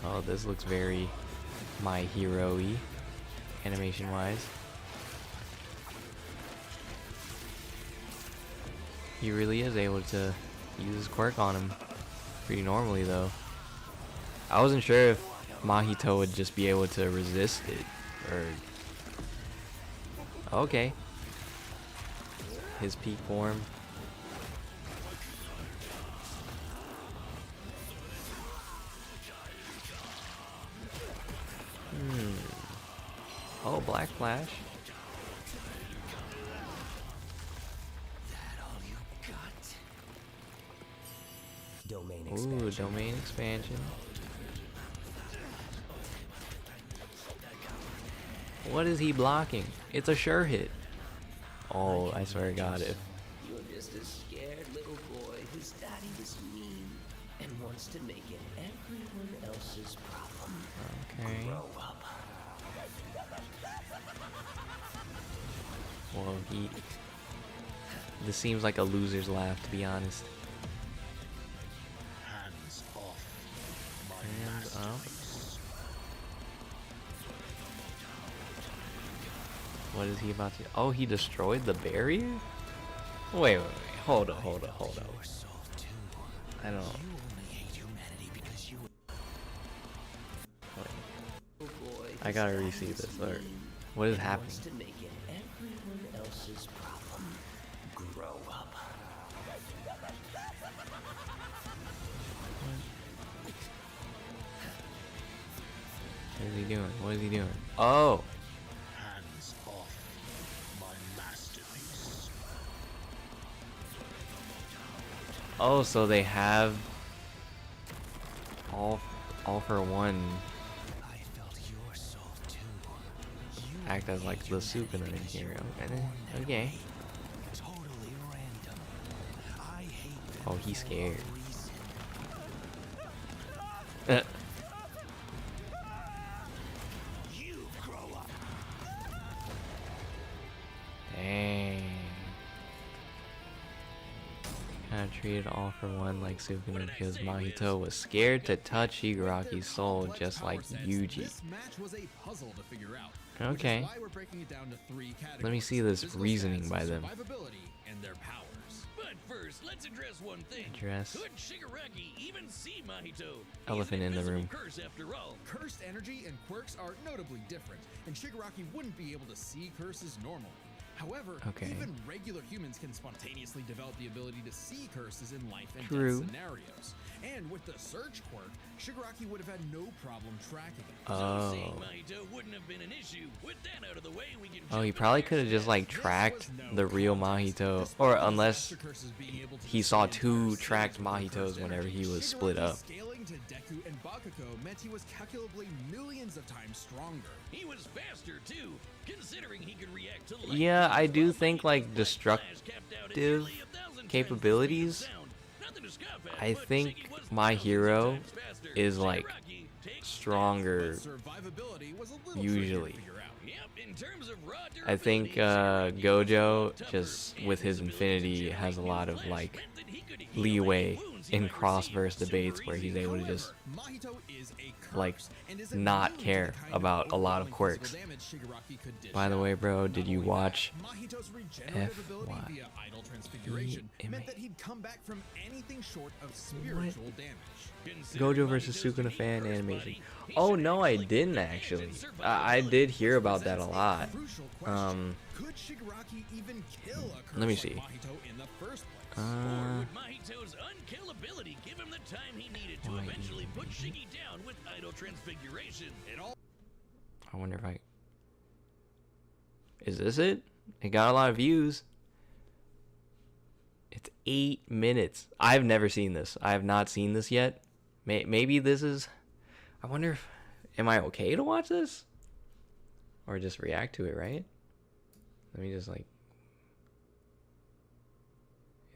Oh, this looks very My Hero-y, animation-wise. He really is able to use his quirk on him pretty normally, though. I wasn't sure if Mahito would just be able to resist it, or... Okay. His peak form. Oh, Black Flash.
That all you got? Domain
Ooh, domain expansion. What is he blocking? It's a sure hit. Oh, I swear to God, if
You're just a scared little boy whose daddy was mean and wants to make it everyone else's problem.
okay.
Grow up.
Well, this seems like a loser's laugh, to be honest.
Hands off my
Hands up.
masterpiece.
What is he about to? Oh, he destroyed the barrier? Wait. Hold up.
Your soul too.
I don't.
You only hate humanity because you
Wait.
boy.
I gotta re-see this. Or, what is happening?
Wants to make it everyone else's problem. Grow up.
What is he doing? What is he doing? Oh!
Hands off my masterpiece.
Oh, so they have all for one
I felt your soul too. You
act as like the Superman hero. Okay.
totally random. I hate them
Oh, he's
for
scared.
a reason. You grow up.
Dang. Kind of treated all for one like Sukuna because Mahito was scared to touch Shigaraki's soul just like Yuji.
This match was a puzzle to figure out.
Okay.
Which is why we're breaking it down to 3 categories.
Let me see this
Physical
reasoning
stats,
by them.
Survivability, and their powers.
But first, let's address one thing.
Address.
Could Shigaraki even see Mahito?
Elephant in the room.
Curse after all.
Cursed energy and quirks are notably different, and Shigaraki wouldn't be able to see curses normally. However,
Okay.
even regular humans can spontaneously develop the ability to see curses in life and
True.
death scenarios. And with the search quirk, Shigaraki would have had no problem tracking it.
So seeing
Oh.
Mahito wouldn't have been an issue. With that out of the way, we can
Oh, he
jump
probably
into
could have just like
This
tracked
was no
the real
contest.
Mahito,
Despite
or
these
unless
extra curses being able to
he
display
saw
entire
2
cities
tracked
with the
Mahitos
cursed
whenever he
energy.
was split
Shigaraki
up.
Scaling to Deku and Bakugo meant he was calculably millions of times stronger.
He was faster too, considering he could react to light.
Yeah, I do think like
Flash
destructive
capped out at nearly 1,000 times
capabilities.
the speed of sound. Nothing to scoff at,
I
but
think
Shiggy was
my
thousands of
hero
times faster.
is like
Shigaraki takes
stronger
But survivability was a little
usually.
trickier to figure out.
Yep, in terms of raw
I think
durability, Shigaraki
Gojo
was tougher,
just
and
with his
ability to
infinity
generate
has a
new
lot of
flash
like
meant that he could heal
leeway
any wounds he
in
might
cross-verse
receive
debates
super
where he's
easy.
able to just
However, Mahito is a curse
like
and isn't
not
immune to
care
the kind
about a lot of
overwhelming
quirks.
physical damage Shigaraki could dish
By the
out.
way, bro,
Not
did you
only
watch
that, Mahito's regenerative ability
FY?
via idle transfiguration
EMA?
meant that he'd come back from anything short of spiritual damage.
Gojo versus Sukuna fan animation? Oh no, I didn't actually. I did hear about that a lot.
Crucial question. Could Shigaraki even kill a curse
let me
like
see.
Mahito in the first place?
Or would Mahito's unkillability give him the time he needed to eventually put Shiggy down with idle transfiguration? It all
I wonder if I. Is this it? It got a lot of views. It's 8 minutes. I've never seen this. I have not seen this yet. Maybe this is. I wonder if. Am I okay to watch this? Or just react to it, right? Let me just like.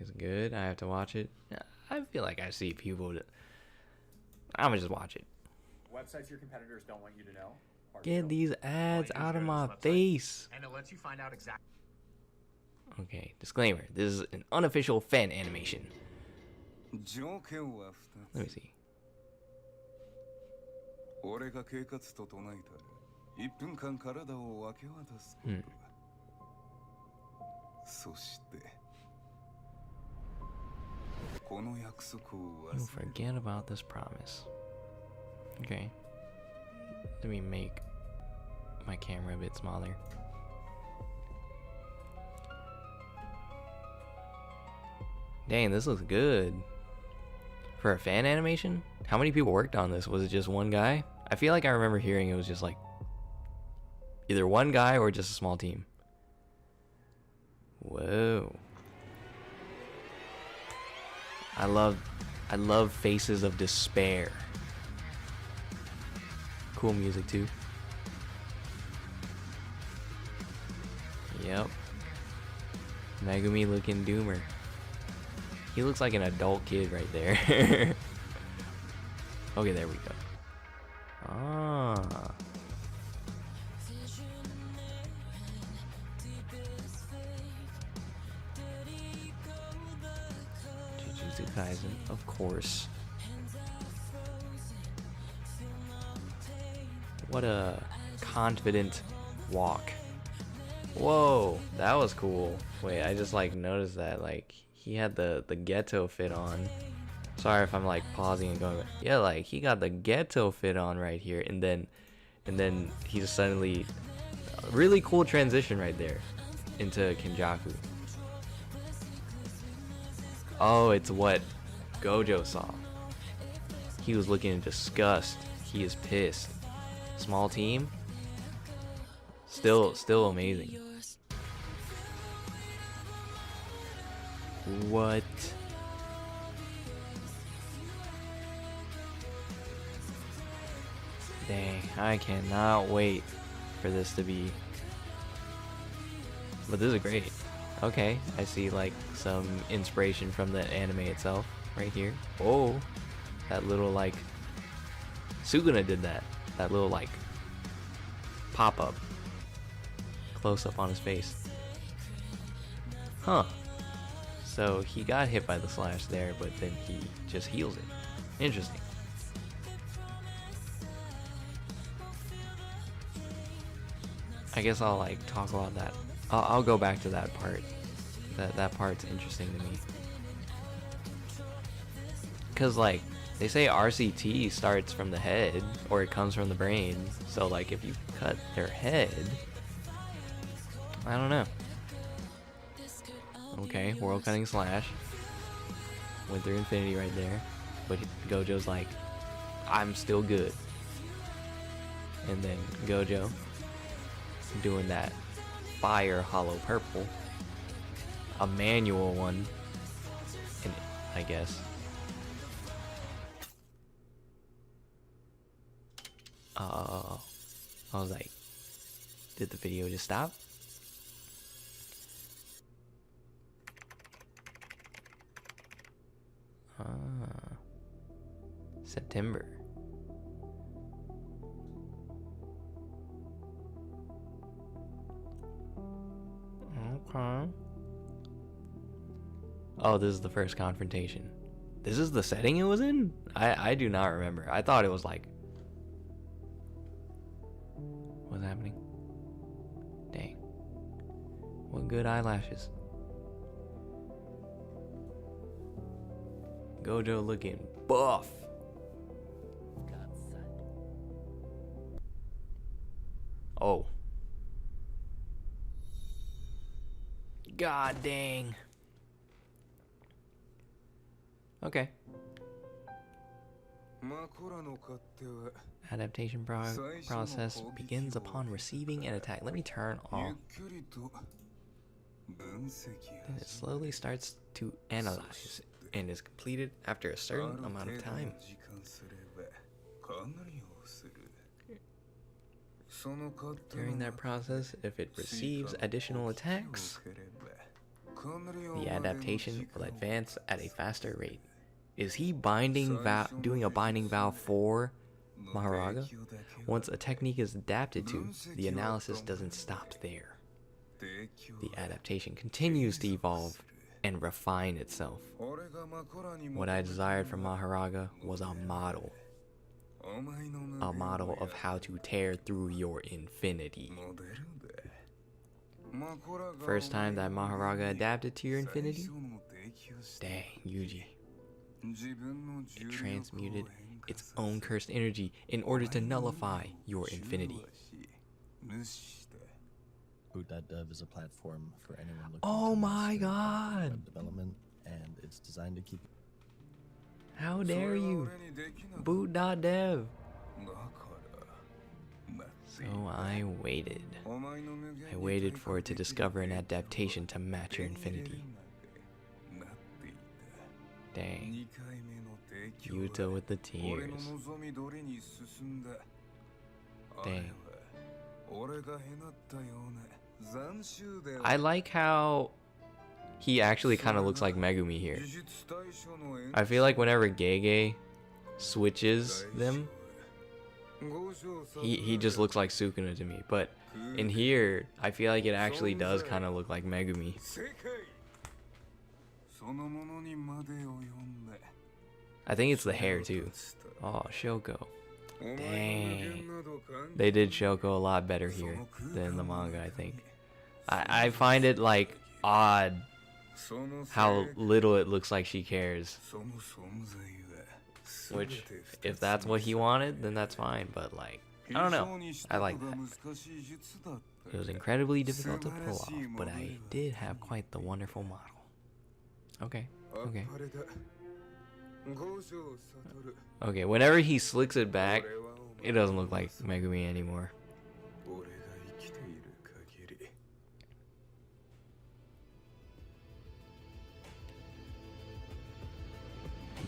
It's good. I have to watch it. I feel like I see people. I'm gonna just watch it.
Websites your competitors don't want you to know. are
Get
real.
these ads
All you
out
need
of
to know
my
is website,
face.
And it lets you find out exactly.
Okay, disclaimer. This is an unofficial fan animation. Let me see.
俺が警察と唱えたら1分間体を分け渡すことだ、そしてこの約束を
You
忘れ
forget about this promise. Okay. Let me make my camera a bit smaller. Dang, this looks good. For a fan animation? How many people worked on this? Was it just one guy? I feel like I remember hearing it was just like either one guy or just a small team. Whoa. I love Faces of Despair. Cool music too. Yep. Megumi looking Doomer. He looks like an adult kid right there. Okay, there we go. Ah. Jujutsu Kaisen, of course. What a confident walk. Whoa, that was cool. Wait, I just like noticed that like he had the ghetto fit on. Sorry if I'm like pausing and going, yeah, like he got the ghetto fit on right here, and then he just suddenly, really cool transition right there into Kenjaku. Oh, it's what Gojo saw. He was looking in disgust. He is pissed. Small team. Still amazing. What? Dang, I cannot wait for this to be. But this is great. Okay, I see like some inspiration from the anime itself right here. Oh, that little like Suguna did that. That little like pop up close up on his face. Huh. So he got hit by the slash there, but then he just heals it. Interesting. I guess I'll like talk about that. I'll go back to that part. That part's interesting to me. Cause like they say RCT starts from the head or it comes from the brain. So like if you cut their head, I don't know. Okay, world cutting slash. Went through infinity right there. But Gojo's like, I'm still good. And then Gojo doing that fire hollow purple. A manual one. And I guess. I was like, did the video just stop? September. Okay. Oh, this is the first confrontation. This is the setting it was in? I do not remember. I thought it was like... What's happening? Dang. What good eyelashes. Gojo looking buff. Oh. God dang. Okay. Adaptation process begins upon receiving an attack. Let me turn off. Then it slowly starts to analyze and is completed after a certain amount of time. During that process, if it receives additional attacks, the adaptation will advance at a faster rate. Is he doing a binding vow for Maharaga? Once a technique is adapted to, the analysis doesn't stop there. The adaptation continues to evolve and refine itself. What I desired from Maharaga was a model. A model of how to tear through your infinity. First time that Maharaga adapted to your infinity? Dang, Yuji. It transmuted its own cursed energy in order to nullify your infinity.
Boot.dev is a platform for anyone looking
Oh
to
my
master
god!
web development, and it's designed to keep.
How dare you? Boot.dev. So I waited. I waited for it to discover an adaptation to match your infinity. Dang. Yuta with the tears. Dang. I like how he actually kind of looks like Megumi here. I feel like whenever Gege switches them, he just looks like Sukuna to me. But in here, I feel like it actually does kind of look like Megumi. I think it's the hair too. Oh, Shoko. Dang. They did Shoko a lot better here than the manga, I think. I find it like odd how little it looks like she cares. Which, if that's what he wanted, then that's fine. But like, I don't know. I like that. It was incredibly difficult to pull off, but I did have quite the wonderful model. Okay, okay. Okay, whenever he slicks it back, it doesn't look like Megumi anymore.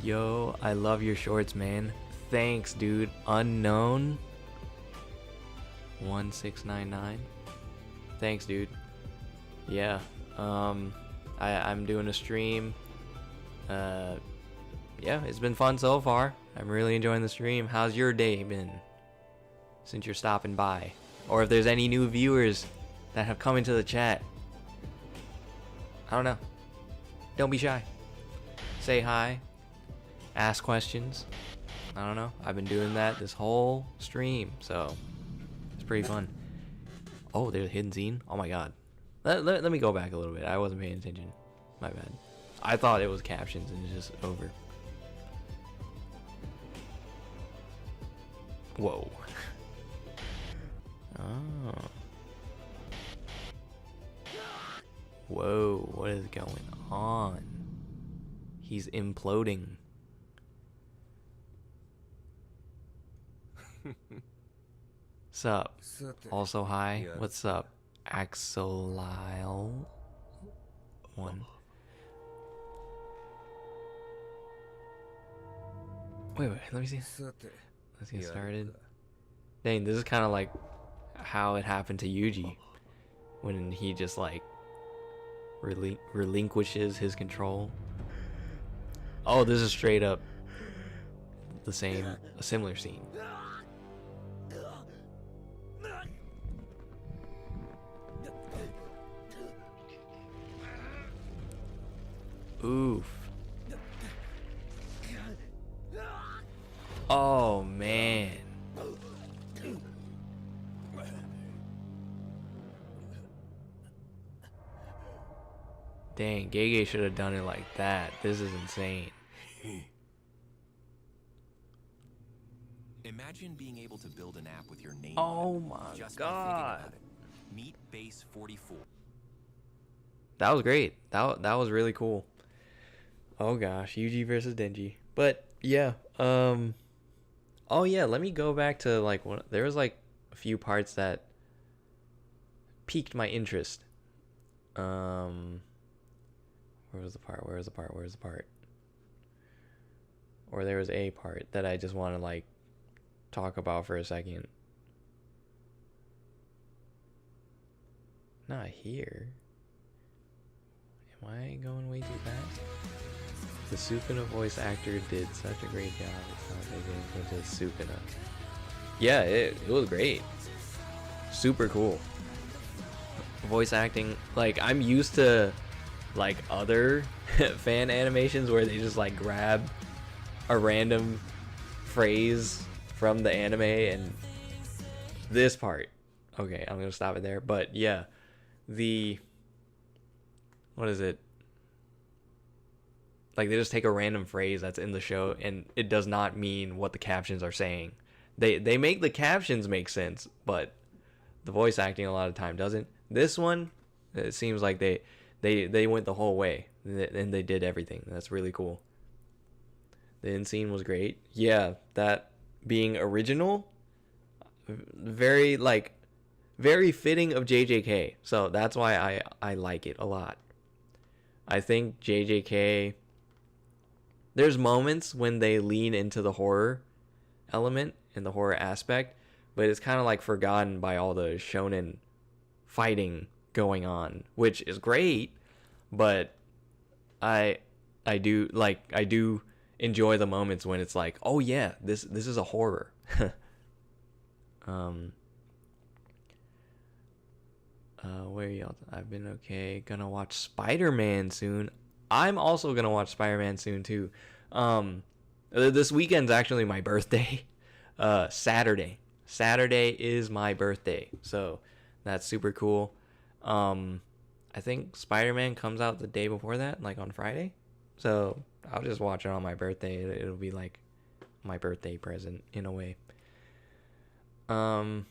Yo, I love your shorts, man. Thanks, dude. Unknown 1699. Thanks, dude. Yeah. I'm doing a stream. Yeah, it's been fun so far. I'm really enjoying the stream. How's your day been since you're stopping by? Or if there's any new viewers that have come into the chat, I don't know. Don't be shy. Say hi. Ask questions. I don't know. I've been doing that this whole stream, so it's pretty fun. Oh, there's a hidden scene. Oh my god. Let me go back a little bit. I wasn't paying attention. My bad. I thought it was captions and it's just over. Whoa. Oh. Whoa, what is going on? He's imploding. Sup? Also hi. What's up? Axolile 1. Wait, let me see. Let's get started. Dang, this is kind of like how it happened to Yuji when he just like relinquishes his control. Oh, this is straight up a similar scene. Oof. Oh man. Dang, Gege should have done it like that. This is insane.
Imagine being able to build an app with your name
Oh
on it,
my
just by
god.
thinking about it. Meet Base 44.
That was great. That was really cool. Oh gosh, Yuji versus Denji. But yeah, oh yeah, let me go back to like there was like a few parts that piqued my interest. Where was the part? Or there was a part that I just want to like talk about for a second. Not here. Am I going way too fast? The Sukuna voice actor did such a great job. It's not Sukuna. Yeah, it was great. Super cool. Voice acting, like I'm used to like other fan animations where they just like grab a random phrase from the anime, and this part, okay, I'm gonna stop it there. But yeah, what is it? Like they just take a random phrase that's in the show and it does not mean what the captions are saying. They make the captions make sense, but the voice acting a lot of the time doesn't. This one, it seems like they went the whole way and they did everything. That's really cool. The end scene was great. Yeah, that being original, very fitting of JJK. So that's why I like it a lot. I think JJK, there's moments when they lean into the horror element and the horror aspect, but it's kind of like forgotten by all the shonen fighting going on, which is great, but I do enjoy the moments when it's like, oh yeah, this is a horror. Where y'all? I've been okay. Gonna watch Spider-Man soon. I'm also gonna watch Spider-Man soon too. This weekend's actually my birthday. Saturday is my birthday, so that's super cool. I think Spider-Man comes out the day before that, like on Friday, so I'll just watch it on my birthday. It'll be like my birthday present in a way. I'm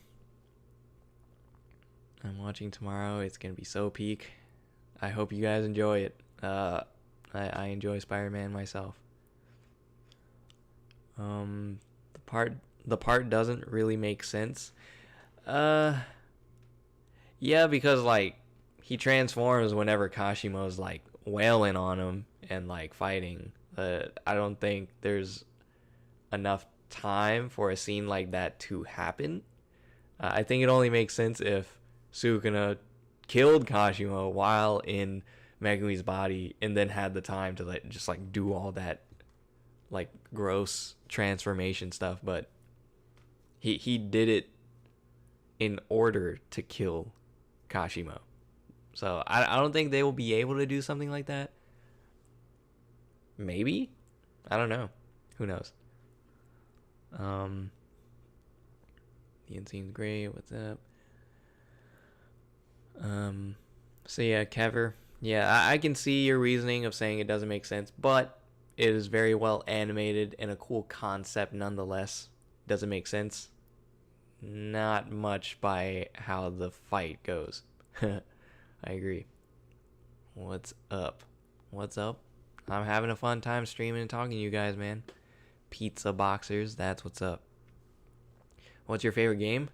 watching tomorrow. It's gonna be so peak. I hope you guys enjoy it. I enjoy Spider-Man myself. The part doesn't really make sense. Yeah, because like he transforms whenever Kashimo's like wailing on him and like fighting. I don't think there's enough time for a scene like that to happen. I think it only makes sense if Sukuna killed Kashimo while in Megumi's body and then had the time to like just like do all that like gross transformation stuff, but he did it in order to kill Kashimo. So I don't think they will be able to do something like that. Maybe? I don't know. Who knows? Ian seems great. What's up? So yeah, Kever. Yeah, I can see your reasoning of saying it doesn't make sense, but it is very well animated and a cool concept nonetheless. Does it make sense? Not much by how the fight goes. I agree. What's up? What's up? I'm having a fun time streaming and talking to you guys, man. Pizza boxers, that's what's up. What's your favorite game?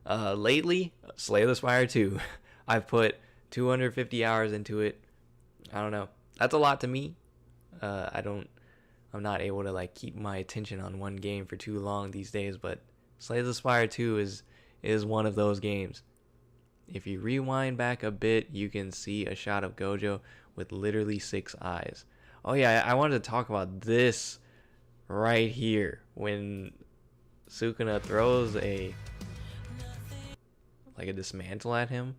Lately, Slay the Spire 2. I've put 250 hours into it. I don't know. That's a lot to me. I'm not able to like keep my attention on one game for too long these days, but Slay the Spire 2 is one of those games. If you rewind back a bit, you can see a shot of Gojo with literally 6 eyes. Oh yeah, I wanted to talk about this right here when Sukuna throws a dismantle at him,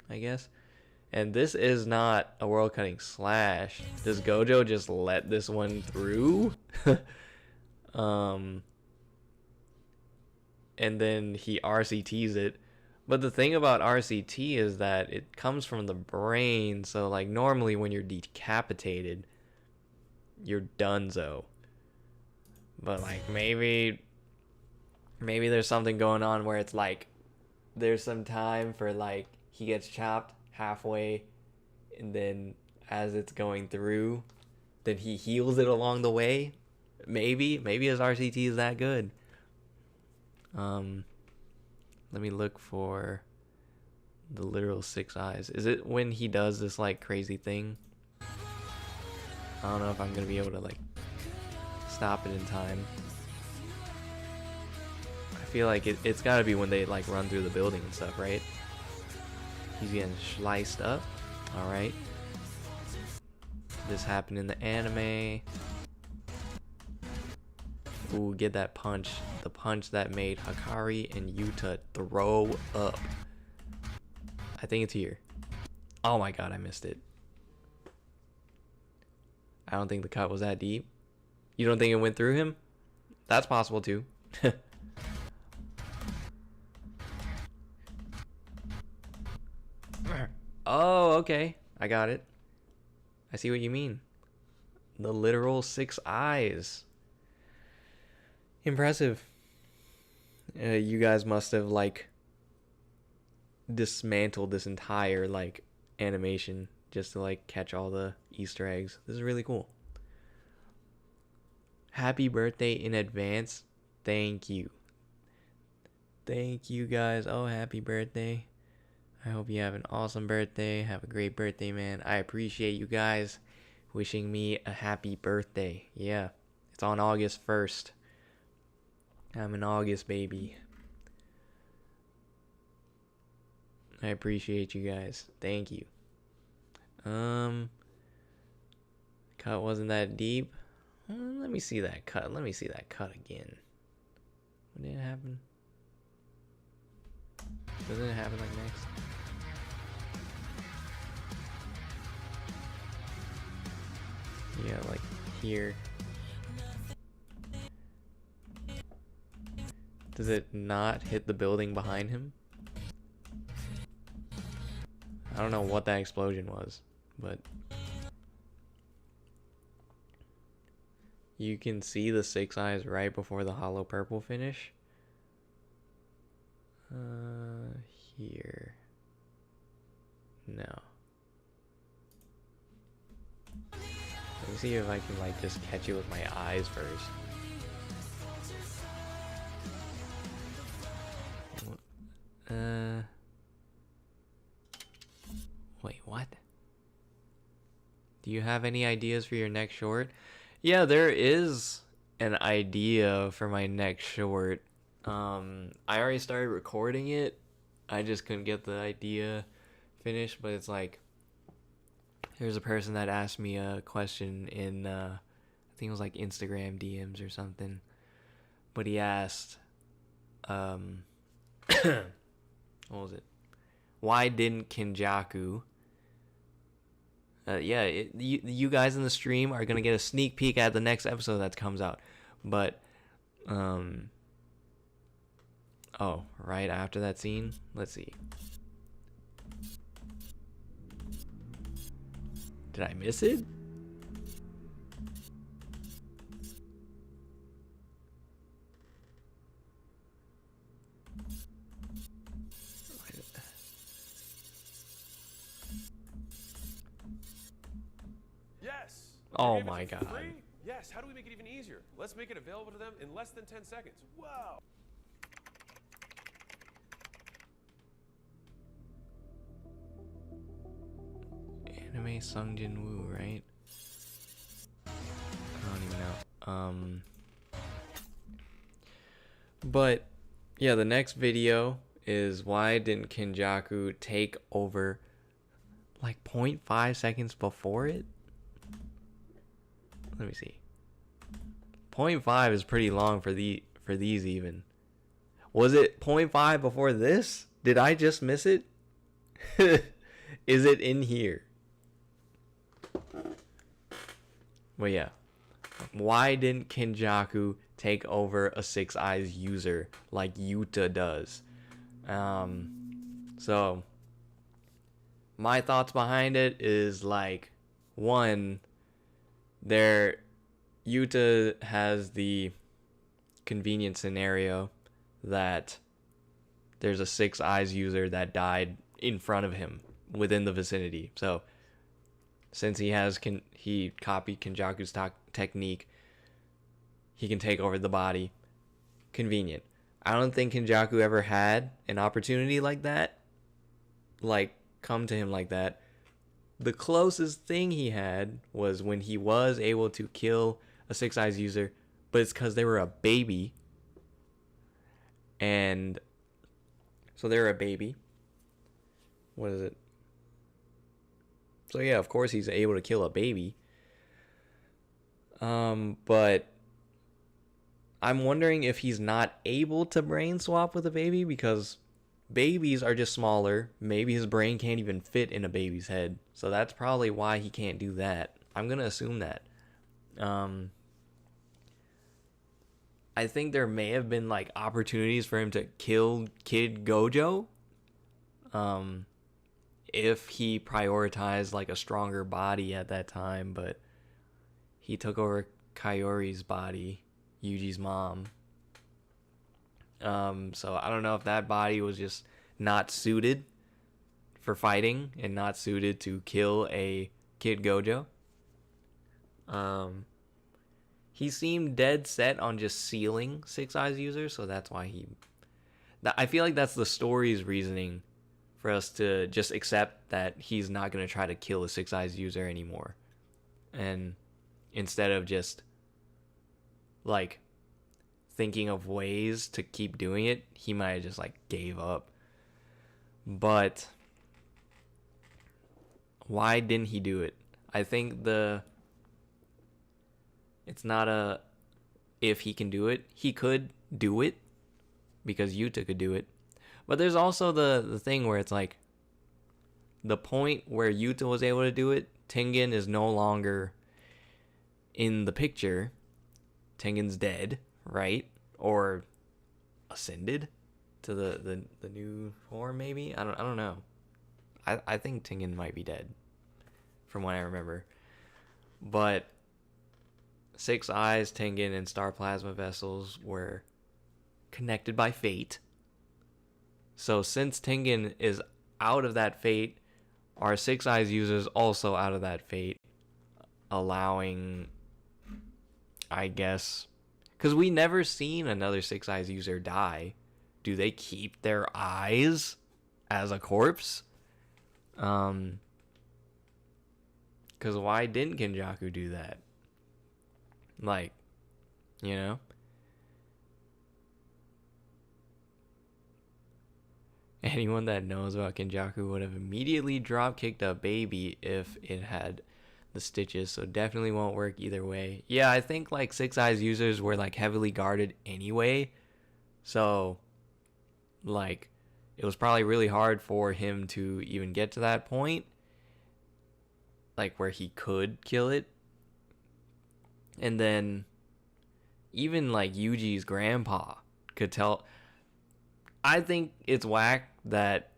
I guess. And this is not a world cutting slash. Does Gojo just let this one through? And then he RCTs it. But the thing about RCT is that it comes from the brain, so like normally when you're decapitated, you're donezo. But like maybe there's something going on where it's like there's some time for like he gets chopped halfway, and then as it's going through, then he heals it along the way. Maybe his RCT is that good. Let me look for the literal 6 eyes. Is it when he does this like crazy thing? I don't know if I'm gonna be able to like stop it in time. I feel like it's gotta be when they like run through the building and stuff, right? He's getting sliced up. Alright. This happened in the anime. Ooh, get that punch. The punch that made Hakari and Yuta throw up. I think it's here. Oh my god, I missed it. I don't think the cut was that deep. You don't think it went through him? That's possible too. Oh, okay. I got it. I see what you mean. The literal 6 eyes. Impressive. You guys must have like dismantled this entire like animation just to like catch all the Easter eggs. This is really cool. Happy birthday in advance. Thank you. Thank you guys. Oh, happy birthday. I hope you have an awesome birthday. Have a great birthday, man. I appreciate you guys wishing me a happy birthday. Yeah, it's on August 1st. I'm an August baby. I appreciate you guys. Thank you. Cut wasn't that deep. Let me see that cut. Let me see that cut again. When did it happen? Doesn't it happen like next? Yeah, like here. Does it not hit the building behind him? I don't know what that explosion was, but you can see the 6 eyes right before the hollow purple finish. Here. No. Let me see if I can like just catch it with my eyes first. Wait, what? Do you have any ideas for your next short? Yeah, there is an idea for my next short. I already started recording it. I just couldn't get the idea finished, but it's like there's a person that asked me a question in I think it was like Instagram DMs or something. But he asked what was it? Why didn't Kenjaku you guys in the stream are gonna get a sneak peek at the next episode that comes out. But oh, right after that scene, let's see. Did I miss it?
Yes.
Oh my god.
Free? Yes. How do we make it even easier? Let's make it available to them in less than 10 seconds. Wow.
Anime Sungjin Woo, right? I don't even know. But yeah, the next video is why didn't Kenjaku take over like 0.5 seconds before it? Let me see. 0.5 is pretty long for these even. Was it 0.5 before this? Did I just miss it? Is it in here? Well, yeah. Why didn't Kenjaku take over a 6 eyes user like Yuta does? So my thoughts behind it is like, one, Yuta has the convenient scenario that there's a 6 eyes user that died in front of him within the vicinity. So since he copied Kenjaku's technique, he can take over the body. Convenient. I don't think Kenjaku ever had an opportunity like that, like come to him like that. The closest thing he had was when he was able to kill a 6 eyes user, but it's because they were a baby. And so they're a baby. What is it? So yeah, of course he's able to kill a baby. But I'm wondering if he's not able to brain swap with a baby because babies are just smaller. Maybe his brain can't even fit in a baby's head. So that's probably why he can't do that. I'm going to assume that. I think there may have been like opportunities for him to kill Kid Gojo. If he prioritized like a stronger body at that time, but he took over Kayori's body, Yuji's mom. So I don't know if that body was just not suited for fighting and not suited to kill a Kid Gojo. He seemed dead set on just sealing 6 eyes users, so that's why I feel like that's the story's reasoning for us to just accept that he's not going to try to kill a 6 eyes user anymore. And instead of just like thinking of ways to keep doing it, he might have just like gave up. But why didn't he do it? I think it's not a if he can do it. He could do it because Yuta could do it. But there's also the thing where it's like the point where Yuta was able to do it, Tengen is no longer in the picture. Tengen's dead, right? Or ascended to the new form, maybe? I don't know. I think Tengen might be dead from what I remember. But Six Eyes, Tengen, and Star Plasma Vessels were connected by fate. So since Tengen is out of that fate, our Six Eyes users also out of that fate, allowing, I guess, because we never seen another Six Eyes user die. Do they keep their eyes as a corpse? Because why didn't Kenjaku do that? Like, you know? Anyone that knows about Kenjaku would have immediately drop-kicked a baby if it had the stitches, so definitely won't work either way. Yeah, I think like Six Eyes users were like heavily guarded anyway, so like it was probably really hard for him to even get to that point, like where he could kill it. And then even like Yuji's grandpa could tell. I think it's whack that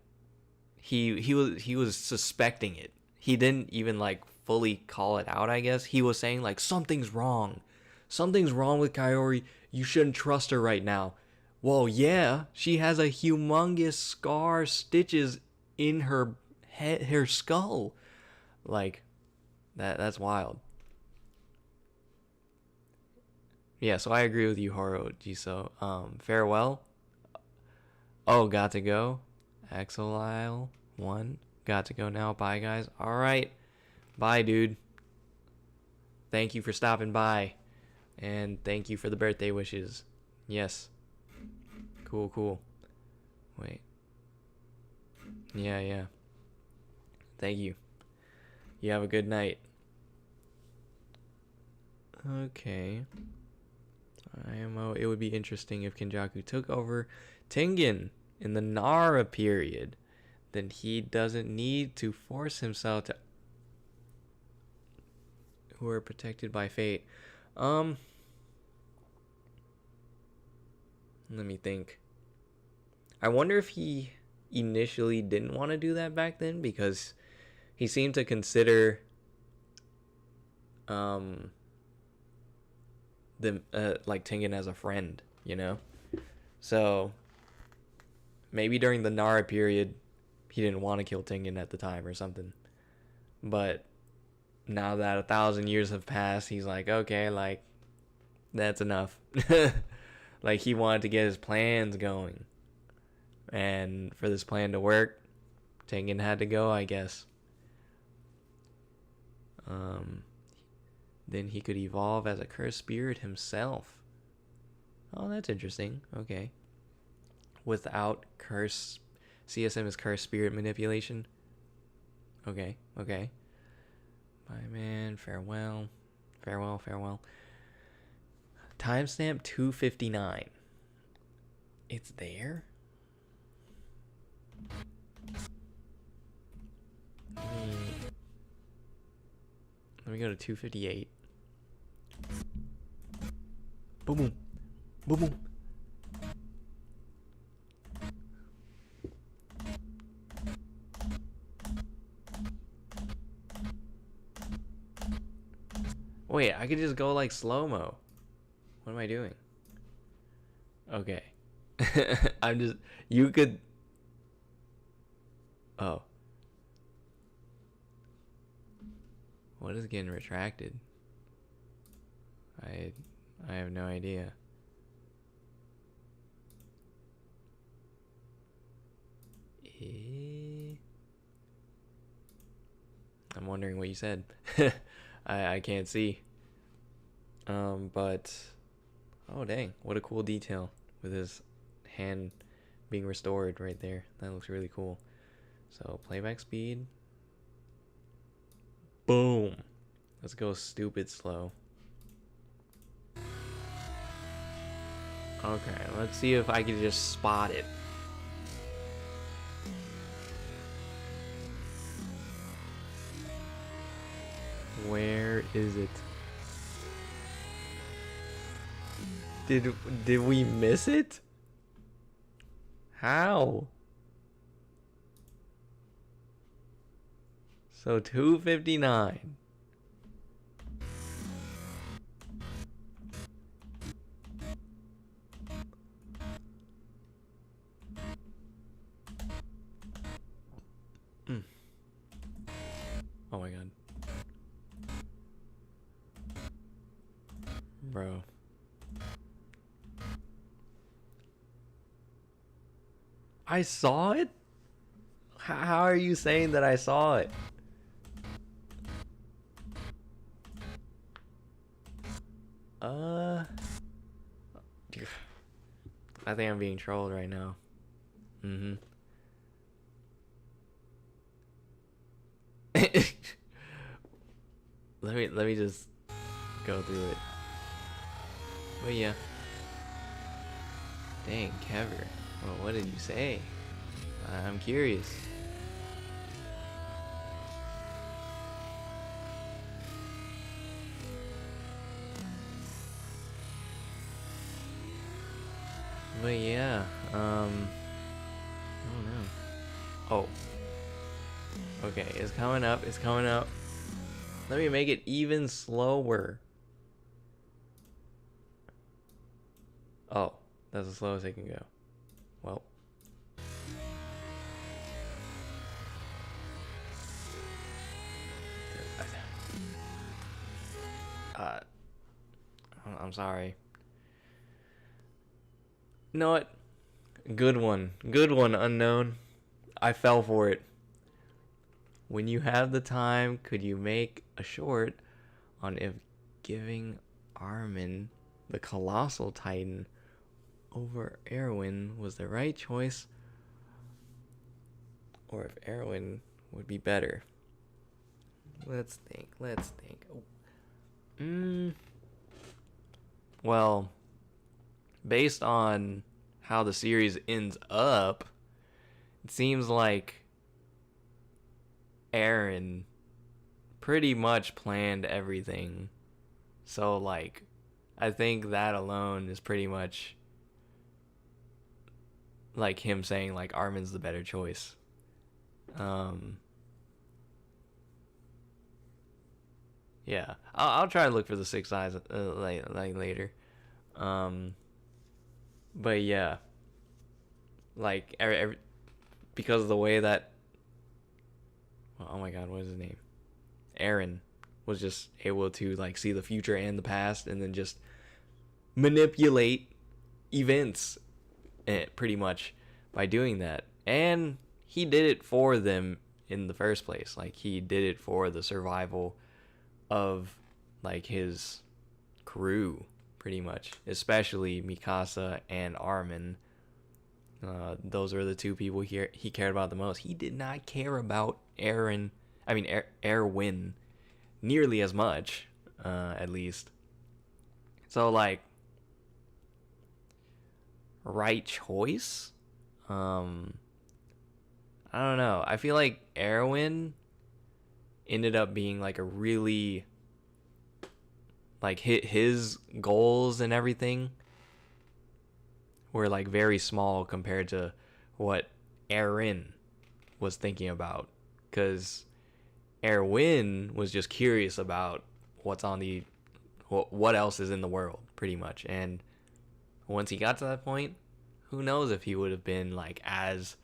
he was suspecting it. He didn't even like fully call it out, I guess. He was saying like something's wrong. Something's wrong with Kaori. You shouldn't trust her right now. Well, yeah, she has a humongous scar, stitches in her head, her skull. Like that's wild. Yeah, so I agree with you, Horo Jiso. Farewell. Oh, got to go. Axelile 1. Got to go now. Bye, guys. All right. Bye, dude. Thank you for stopping by. And thank you for the birthday wishes. Yes. Cool. Wait. Yeah. Thank you. You have a good night. Okay. IMO. It would be interesting if Kenjaku took over Tengen in the Nara period. Then he doesn't need to force himself to who are protected by fate. Let me think. I wonder if he initially didn't want to do that back then, because he seemed to consider like Tengen as a friend, you know? So maybe during the Nara period he didn't want to kill Tengen at the time or something. But now that 1,000 years have passed, he's like, okay, like that's enough. Like he wanted to get his plans going. And for this plan to work, Tengen had to go, I guess. Then he could evolve as a cursed spirit himself. Oh, that's interesting. Okay. Without curse, CSM is cursed spirit manipulation. Okay. Bye, man. Farewell. Timestamp 2:59. It's there? Let me go to 2:58. Boom. Wait, I could just go like slow-mo. What am I doing? Okay. You could... Oh. What is getting retracted? I have no idea. I'm wondering what you said. I can't see. But oh dang, what a cool detail with his hand being restored right there. That looks really cool. So playback speed. Boom. Let's go stupid slow. Okay, let's see if I can just spot it. Where is it? Did we miss it? How? So 259. Oh my god. Bro. I saw it? How are you saying that I saw it? I think I'm being trolled right now. Let me just go through it. But yeah. Dang, Kever. Well, what did you say? I'm curious. But yeah, I don't know. Oh. Okay, it's coming up, it's coming up. Let me make it even slower. Oh, that's as slow as it can go. Well. I'm sorry. You know what? Good one. Good one, Unknown. I fell for it. When you have the time, could you make a short on if giving Armin the Colossal Titan over Erwin was the right choice, or if Erwin would be better? Let's think. Well, based on how the series ends up, it seems like Aaron pretty much planned everything. So, like, I think that alone is pretty much like him saying, like, Armin's the better choice. Yeah, I'll try to look for the 6 eyes like later. But yeah, like because of the way that, oh my god, what is his name? Aaron was just able to like see the future and the past, and then just manipulate events, pretty much by doing that. And he did it for them in the first place. Like, he did it for the survival of like his crew, pretty much, especially Mikasa and Armin. Those are the two people he cared about the most. He did not care about Erwin nearly as much, at least. So, like, right choice? I don't know. I feel like Erwin ended up being like a really, like, his goals and everything were like very small compared to what Aaron was thinking about, because Erwin was just curious about what's on the what else is in the world, pretty much. And once he got to that point, who knows if he would have been like as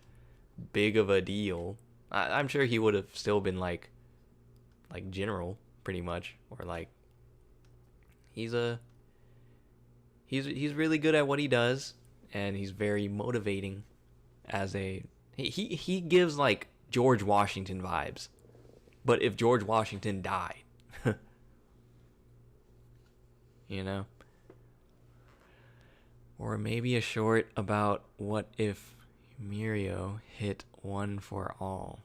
big of a deal. I'm sure he would have still been like general, pretty much, or like he's really good at what he does, and he's very motivating as he gives like George Washington vibes, but if George Washington died. You know? Or maybe a short about what if Mirio hit one for all.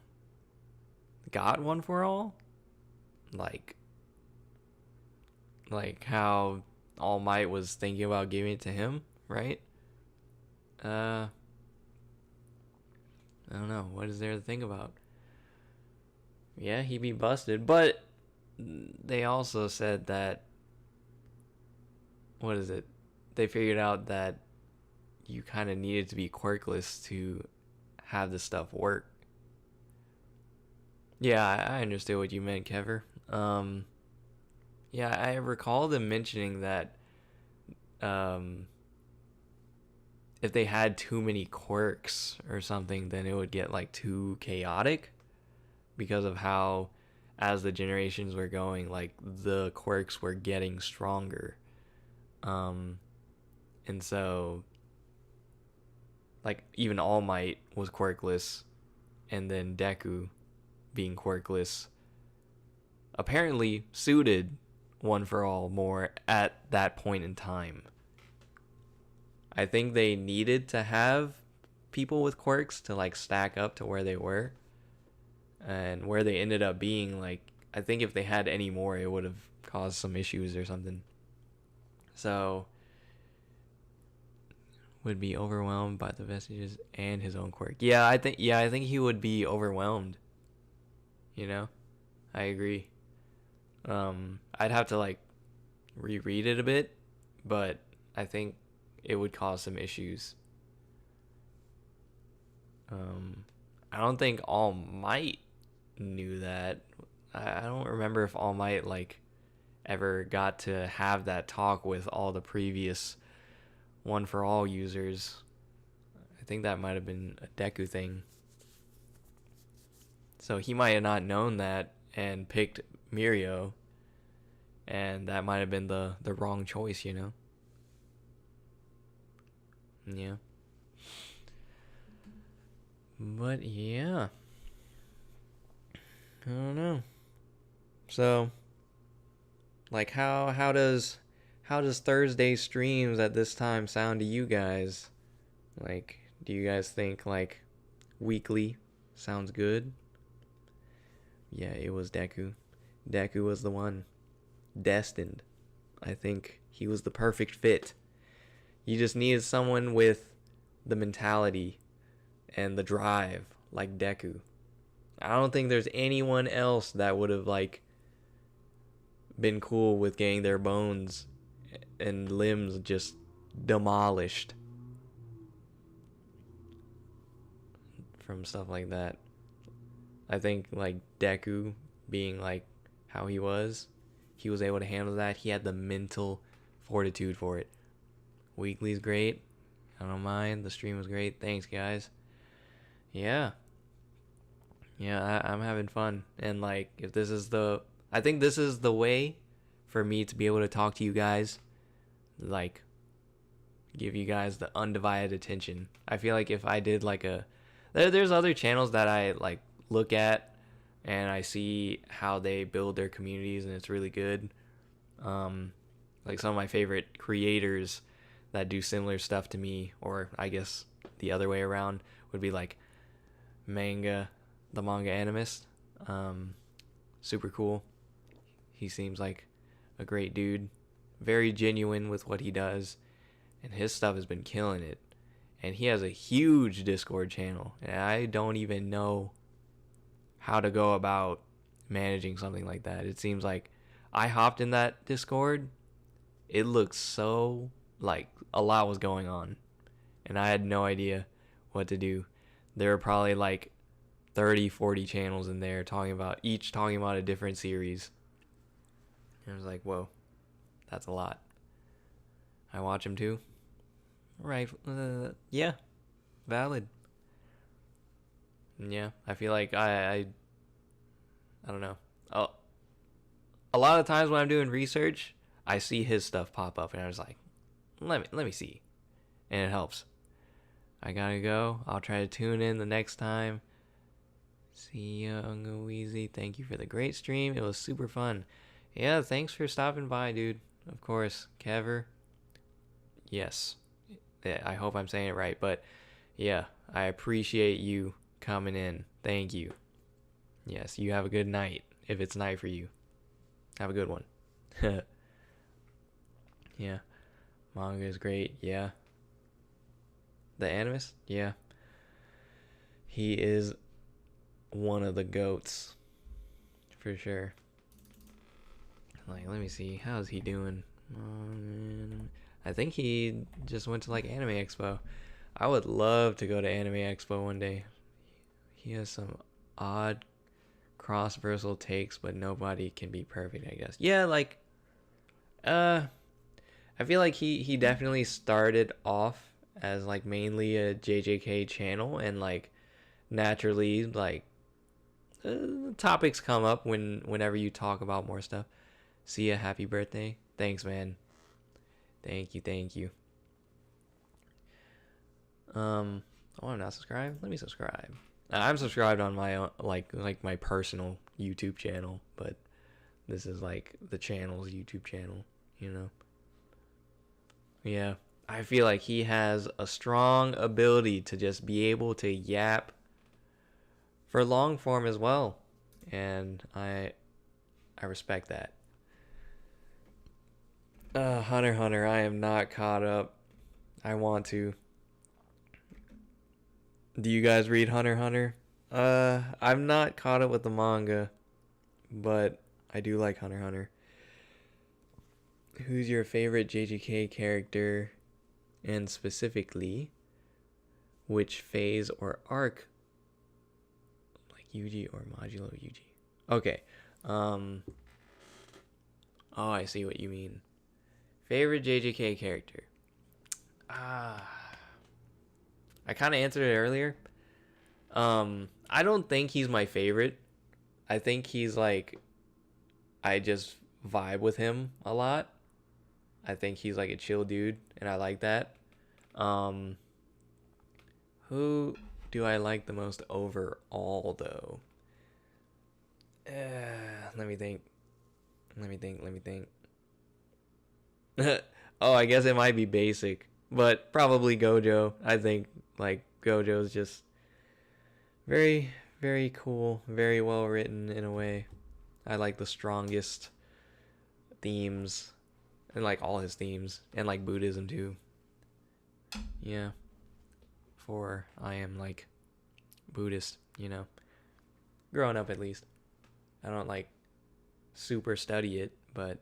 Got one for all? Like how All Might was thinking about giving it to him, right? I don't know. What is there to think about? Yeah, he be busted, but they also said that, what is it? They figured out that you kind of needed to be quirkless to have this stuff work. Yeah, I understood what you meant, Kever. Yeah, I recall them mentioning that if they had too many quirks or something, then it would get like too chaotic because of how, as the generations were going, like the quirks were getting stronger. And so like even All Might was quirkless, and then Deku being quirkless apparently suited One for All more at that point in time. I think they needed to have people with quirks to like stack up to where they were, and where they ended up being, like, I think if they had any more it would have caused some issues or something. So would be overwhelmed by the vestiges and his own quirk. I think he would be overwhelmed. You know? I agree. I'd have to like reread it a bit, but I think it would cause some issues. I don't think All Might knew that. I don't remember if All Might like ever got to have that talk with all the previous One for All users. I think that might have been a Deku thing. So he might have not known that and picked Mirio, and that might have been the wrong choice, you know? Yeah. But yeah. I don't know. So like how does Thursday streams at this time sound to you guys? Like, do you guys think like weekly sounds good? Yeah, it was Deku. Deku was the one. Destined. I think he was the perfect fit. You just needed someone with the mentality and the drive like Deku. I don't think there's anyone else that would have like been cool with getting their bones and limbs just demolished from stuff like that. I think like Deku being like how he was able to handle that. He had the mental fortitude for it. Weekly's great. I don't mind. The stream was great. Thanks, guys. Yeah, I'm having fun. And like, if this is I think this is the way for me to be able to talk to you guys, like give you guys the undivided attention. I feel like if I did like there's other channels that I like look at and I see how they build their communities, and it's really good. Like some of my favorite creators that do similar stuff to me, or I guess the other way around, would be like the manga animist. Super cool. He seems like a great dude, very genuine with what he does, and his stuff has been killing it. And he has a huge Discord channel, and I don't even know how to go about managing something like that. It seems like I hopped in that Discord, it looked so like a lot was going on, and I had no idea what to do. There were probably like 30-40 channels in there talking about a different series, and I was like, whoa, that's a lot. I watch him too. Right. Yeah, valid. Yeah, I feel like I don't know. A lot of times when I'm doing research, I see his stuff pop up, and I was like, let me see, and it helps. I gotta go. I'll try to tune in the next time. See ya, Unga Weezy. Thank you for the great stream. It was super fun. Yeah, thanks for stopping by, dude. Of course, Kever. Yes. Yeah, I hope I'm saying it right, but Yeah, I appreciate you coming in. Thank you. Yes, you have a good night if it's night for you. Have a good one. Yeah, manga is great. Yeah. The animist? Yeah. He is one of the goats for sure. Like, let me see. How's he doing? I think he just went to like Anime Expo. I would love to go to Anime Expo one day. He has some odd cross-versal takes, but nobody can be perfect, I guess. Yeah, like, I feel like he definitely started off as like mainly a JJK channel, and like naturally like topics come up whenever you talk about more stuff. See ya, happy birthday. Thanks, man. Thank you. Oh, I'm not subscribed. Let me subscribe. I'm subscribed on my own, like my personal YouTube channel, but this is like the channel's YouTube channel, you know. Yeah, I feel like he has a strong ability to just be able to yap for long form as well, and I respect that. Hunter x Hunter, I am not caught up. I want to. Do you guys read Hunter x Hunter? I'm not caught up with the manga, but I do like Hunter x Hunter. Who's your favorite JJK character, and specifically, which phase or arc, like Yuji or Modulo Yuji? Okay. Oh, I see what you mean. Favorite JJK character. I kind of answered it earlier. I don't think he's my favorite. I think he's like, I just vibe with him a lot. I think he's like a chill dude, and I like that. Who do I like the most overall, though? Let me think. Oh, I guess it might be basic, but probably Gojo. I think like Gojo's just very, very cool, very well written in a way. I like the strongest themes, and like all his themes, and like Buddhism too. Yeah, for I am like Buddhist, you know, growing up at least. I don't like super study it, but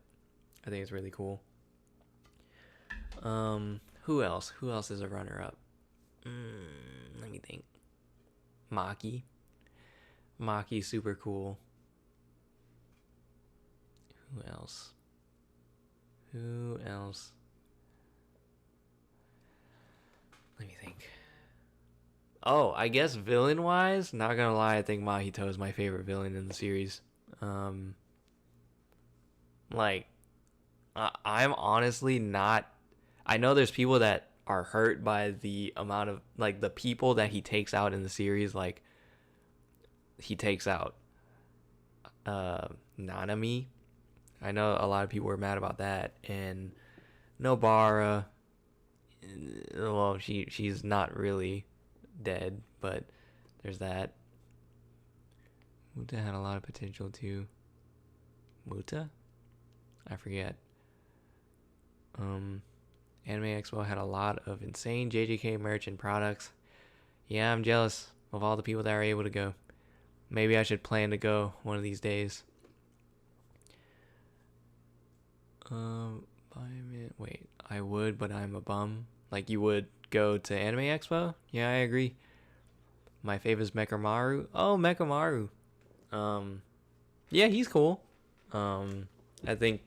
I think it's really cool. Who else? Who else is a runner-up? Let me think. Maki. Maki's super cool. Who else? Let me think. Oh, I guess villain-wise, not gonna lie, I think Mahito is my favorite villain in the series. Like, I'm honestly not... I know there's people that are hurt by the amount of, like, the people that he takes out in the series. Like, he takes out Nanami. I know a lot of people were mad about that. And Nobara, well, she's not really dead, but there's that. Muta had a lot of potential too. Muta? I forget. Anime Expo had a lot of insane JJK merch and products. Yeah, I'm jealous of all the people that are able to go. Maybe I should plan to go one of these days. Wait, I would, but I'm a bum. Like, you would go to Anime Expo? Yeah, I agree. My favorite is Mekamaru. Oh, Mekamaru. Yeah, he's cool. I think,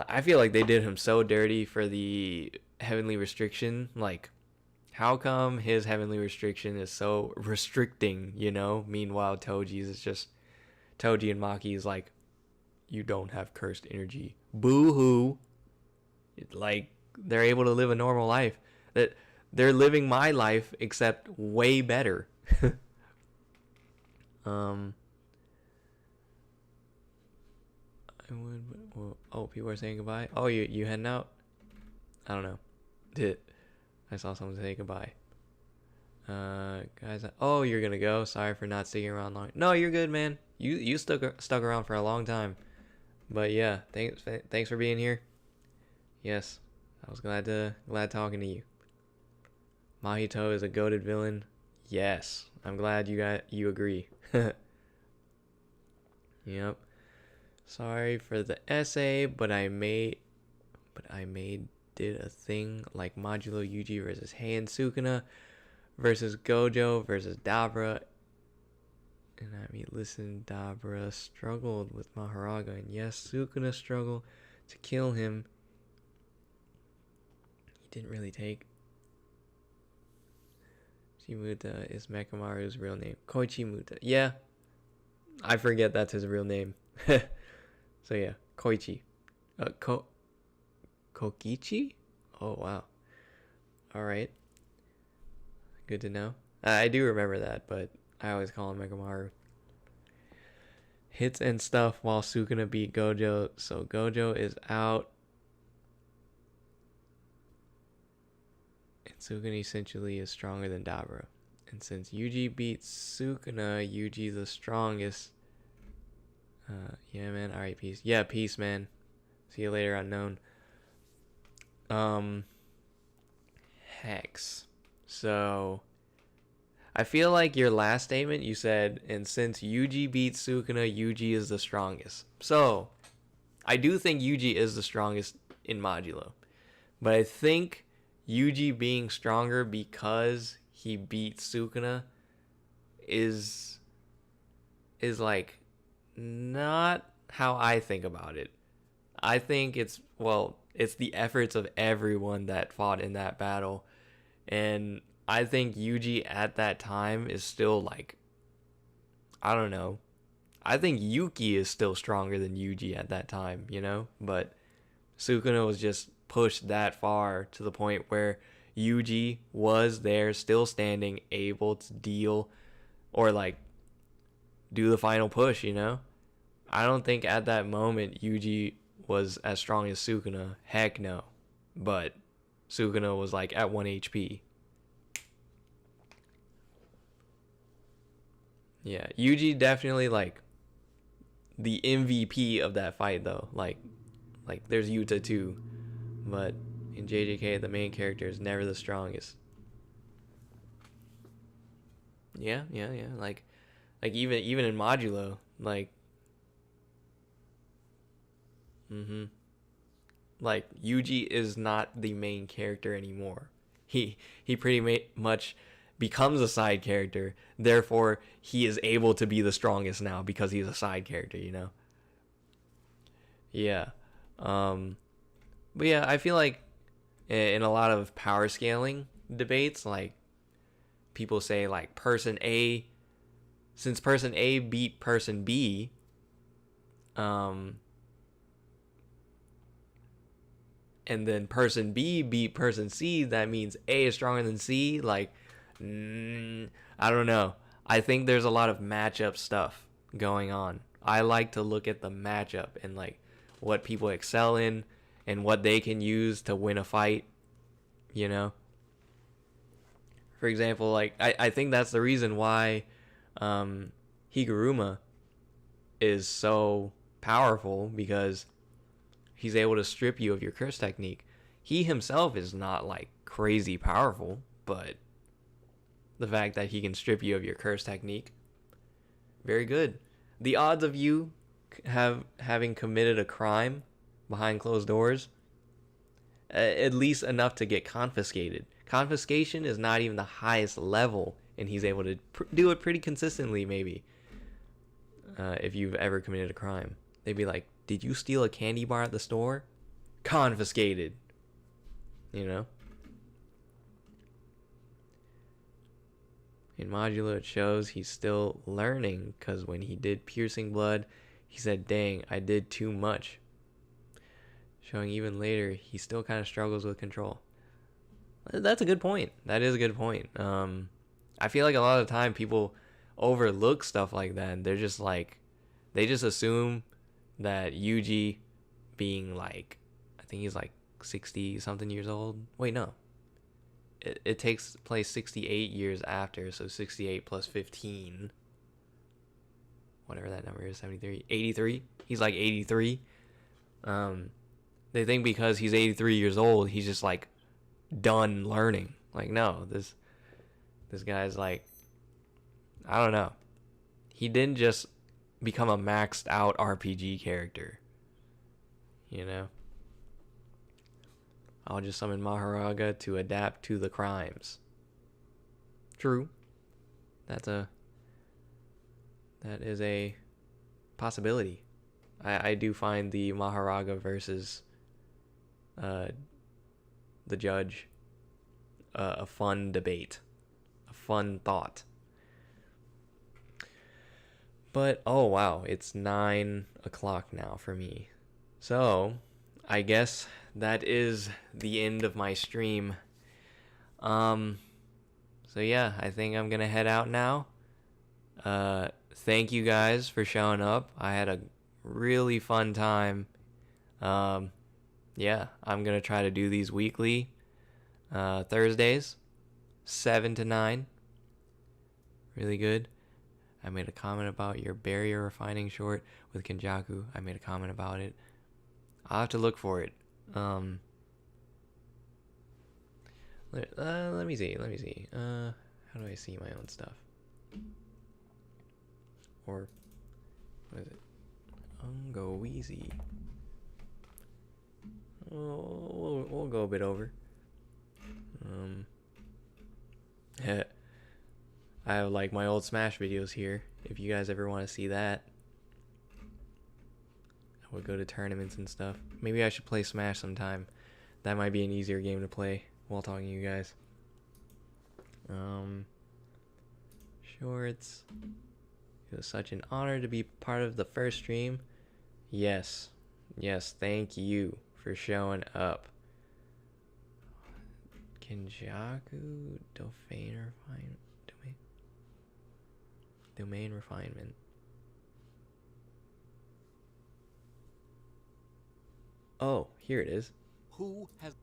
I feel like they did him so dirty for the heavenly restriction. Like, how come his heavenly restriction is so restricting, you know? Meanwhile, Toji's is just, Toji and Maki is like, you don't have cursed energy. Boo-hoo. Like, they're able to live a normal life. That they're living my life, except way better. I would. Well, oh, people are saying goodbye. Oh, you heading out? I don't know. I saw someone say goodbye. Guys, oh, you're gonna go. Sorry for not sticking around long. No, you're good, man. You stuck around for a long time. But yeah, thanks for being here. Yes, I was glad talking to you. Mahito is a goated villain. Yes, I'm glad you agree. Yep. Sorry for the essay, but I did a thing like Modulo Yuji versus Hei and Sukuna versus Gojo versus Dabra. And I mean, listen, Dabra struggled with Maharaga, and yes, Sukuna struggled to kill him. He didn't really take. Shimuta is Mekamaru's real name. Koichi Muta. Yeah, I forget that's his real name. So yeah, Koichi. Kokichi? Oh wow. Alright. Good to know. I do remember that, but I always call him Megamaru. Hits and stuff while Sukuna beat Gojo, so Gojo is out. And Sukuna essentially is stronger than Dabra. And since Yuji beats Sukuna, Yuji's the strongest. Yeah, man. Alright, peace. Yeah, peace, man. See you later, unknown. Hex. So, I feel like your last statement, you said, and since Yuji beats Sukuna, Yuji is the strongest. So, I do think Yuji is the strongest in Modulo. But I think Yuji being stronger because he beats Sukuna is like not how I think about it. I think it's the efforts of everyone that fought in that battle. And I think Yuji at that time is still like, I don't know. I think Yuki is still stronger than Yuji at that time, you know? But Sukuna was just pushed that far to the point where Yuji was there, still standing, able to deal or like do the final push, you know? I don't think at that moment Yuji was as strong as Sukuna. Heck no. But Sukuna was like at 1 HP. Yeah, Yuji definitely like the MVP of that fight though. Like there's Yuta too. But in JJK the main character is never the strongest. Yeah. Like even in Modulo, like like Yuji is not the main character anymore. He pretty much becomes a side character. Therefore, he is able to be the strongest now because he's a side character, you know? Yeah. But yeah, I feel like in a lot of power scaling debates, like people say like person A, since person A beat person B, and then person B beat person C, that means A is stronger than C. Like, I don't know. I think there's a lot of matchup stuff going on. I like to look at the matchup and like what people excel in and what they can use to win a fight, you know? For example, like I think that's the reason why Higuruma is so powerful, because he's able to strip you of your curse technique. He himself is not like crazy powerful, but the fact that he can strip you of your curse technique, very good. The odds of you having committed a crime behind closed doors, at least enough to get confiscated. Confiscation is not even the highest level, and he's able to do it pretty consistently, maybe. If you've ever committed a crime, they'd be like, did you steal a candy bar at the store? Confiscated. You know? In Modulo, it shows he's still learning, because when he did Piercing Blood, he said, dang, I did too much. Showing even later, he still kind of struggles with control. That's a good point. That is a good point. I feel like a lot of the time people overlook stuff like that, and they're just like, they just assume that Yuji being like, I think he's like 60 something years old. Wait, no. it takes place 68 years after, so 68 plus 15, whatever that number is, 73, 83. He's like 83. They think because he's 83 years old, he's just like done learning. Like, no, this guy's like, I don't know. He didn't just become a maxed out RPG character. You know? I'll just summon Maharaga to adapt to the crimes. True. That is a possibility. I do find the Maharaga versus the judge a fun debate, a fun thought. But oh wow, it's 9 o'clock now for me, so I guess that is the end of my stream. So yeah, I think I'm gonna head out now. Thank you guys for showing up. I had a really fun time. Yeah, I'm gonna try to do these weekly, Thursdays, 7 to 9. Really good. I made a comment about your barrier refining short with Kenjaku. I made a comment about it. I'll have to look for it. Let me see. How do I see my own stuff? Or what is it? Go easy. We'll go a bit over. I have like my old Smash videos here. If you guys ever want to see that, I would go to tournaments and stuff. Maybe I should play Smash sometime. That might be an easier game to play while talking to you guys. Shorts. It was such an honor to be part of the first stream. Yes, thank you for showing up. Kenjaku domain refinement. Oh, here it is.
Who has...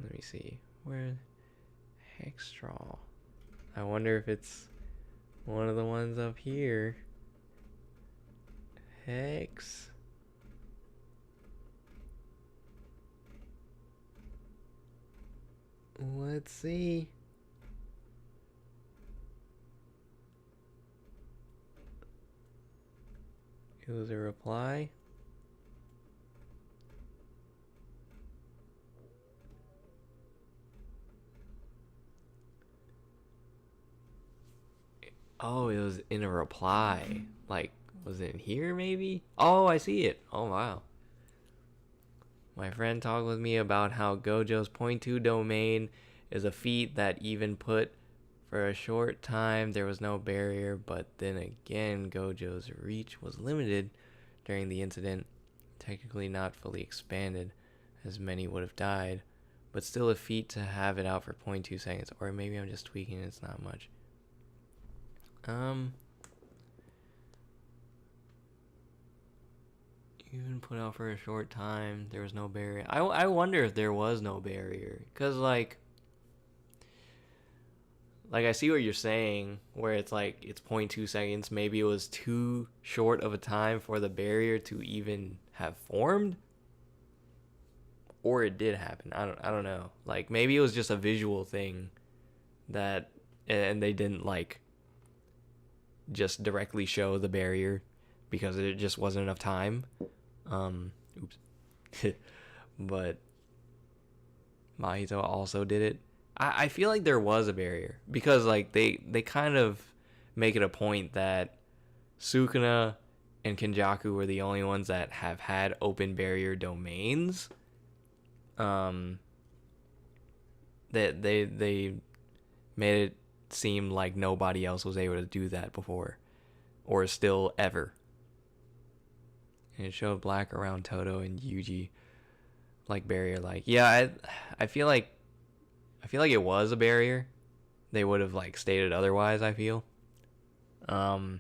Let me see. Where? Hexstraw. I wonder if it's one of the ones up here. Hex. Let's see. It was a reply. Oh, it was in a reply. Like, was it in here maybe? Oh, I see it. Oh, wow. My friend talked with me about how Gojo's .2 domain is a feat that even put for a short time there was no barrier, but then again Gojo's reach was limited during the incident, technically not fully expanded, as many would have died, but still a feat to have it out for 0.2 seconds. Or maybe I'm just tweaking, it's not much. Even put out for a short time, there was no barrier. I wonder if there was no barrier, because like I see what you're saying, where it's like it's 0.2 seconds. Maybe it was too short of a time for the barrier to even have formed, or it did happen. I don't know. Like maybe it was just a visual thing that, and they didn't like just directly show the barrier because it just wasn't enough time. But Mahito also did it. I feel like there was a barrier because like they kind of make it a point that Sukuna and Kenjaku were the only ones that have had open barrier domains. That they made it seem like nobody else was able to do that before, or still ever. And it showed black around Toto and Yuji, like barrier. Like yeah, I feel like it was a barrier. They would have like stated otherwise, I feel. But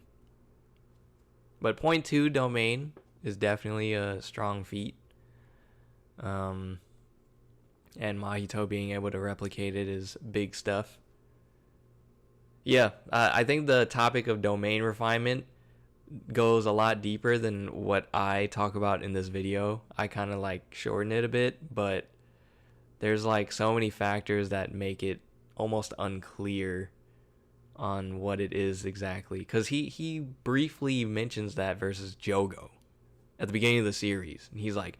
0.2 domain is definitely a strong feat. And Mahito being able to replicate it is big stuff. Yeah, I think the topic of domain refinement goes a lot deeper than what I talk about in this video. I kind of like shorten it a bit, but there's like so many factors that make it almost unclear on what it is exactly. Because he briefly mentions that versus Jogo at the beginning of the series. And he's like,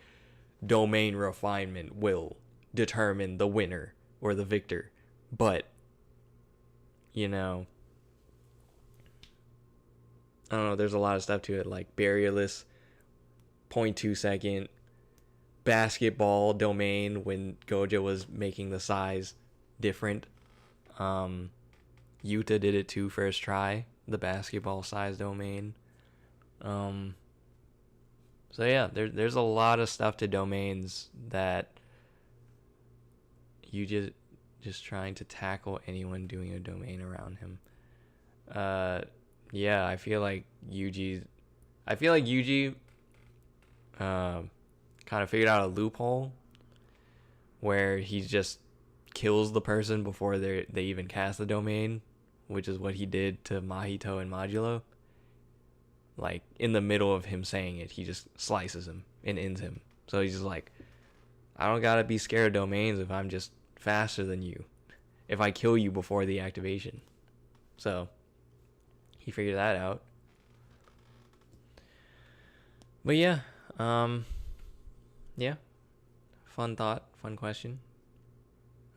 domain refinement will determine the winner or the victor. But, you know, I don't know, there's a lot of stuff to it, like barrierless, 0.2 second, basketball domain when Gojo was making the size different. Yuta did it too first try, the basketball size domain. So yeah, there's a lot of stuff to domains that you just trying to tackle anyone doing a domain around him. Yeah, I feel like Yuji kind of figured out a loophole where he just kills the person before they even cast the domain, which is what he did to Mahito and Modulo. Like, in the middle of him saying it, he just slices him and ends him. So he's just like, I don't gotta be scared of domains if I'm just faster than you, if I kill you before the activation. So he figured that out. But yeah, yeah, fun thought, fun question.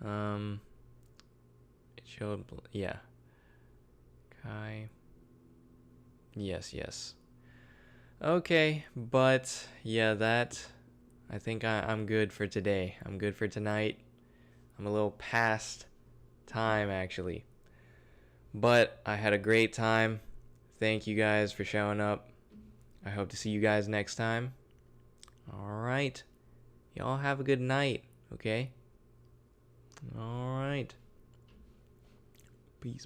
It showed, yeah, Kai. Yes. Okay, but yeah, I think I'm good for today. I'm good for tonight. I'm a little past time, actually. But I had a great time. Thank you guys for showing up. I hope to see you guys next time. Alright. Y'all have a good night, okay? Alright. Peace.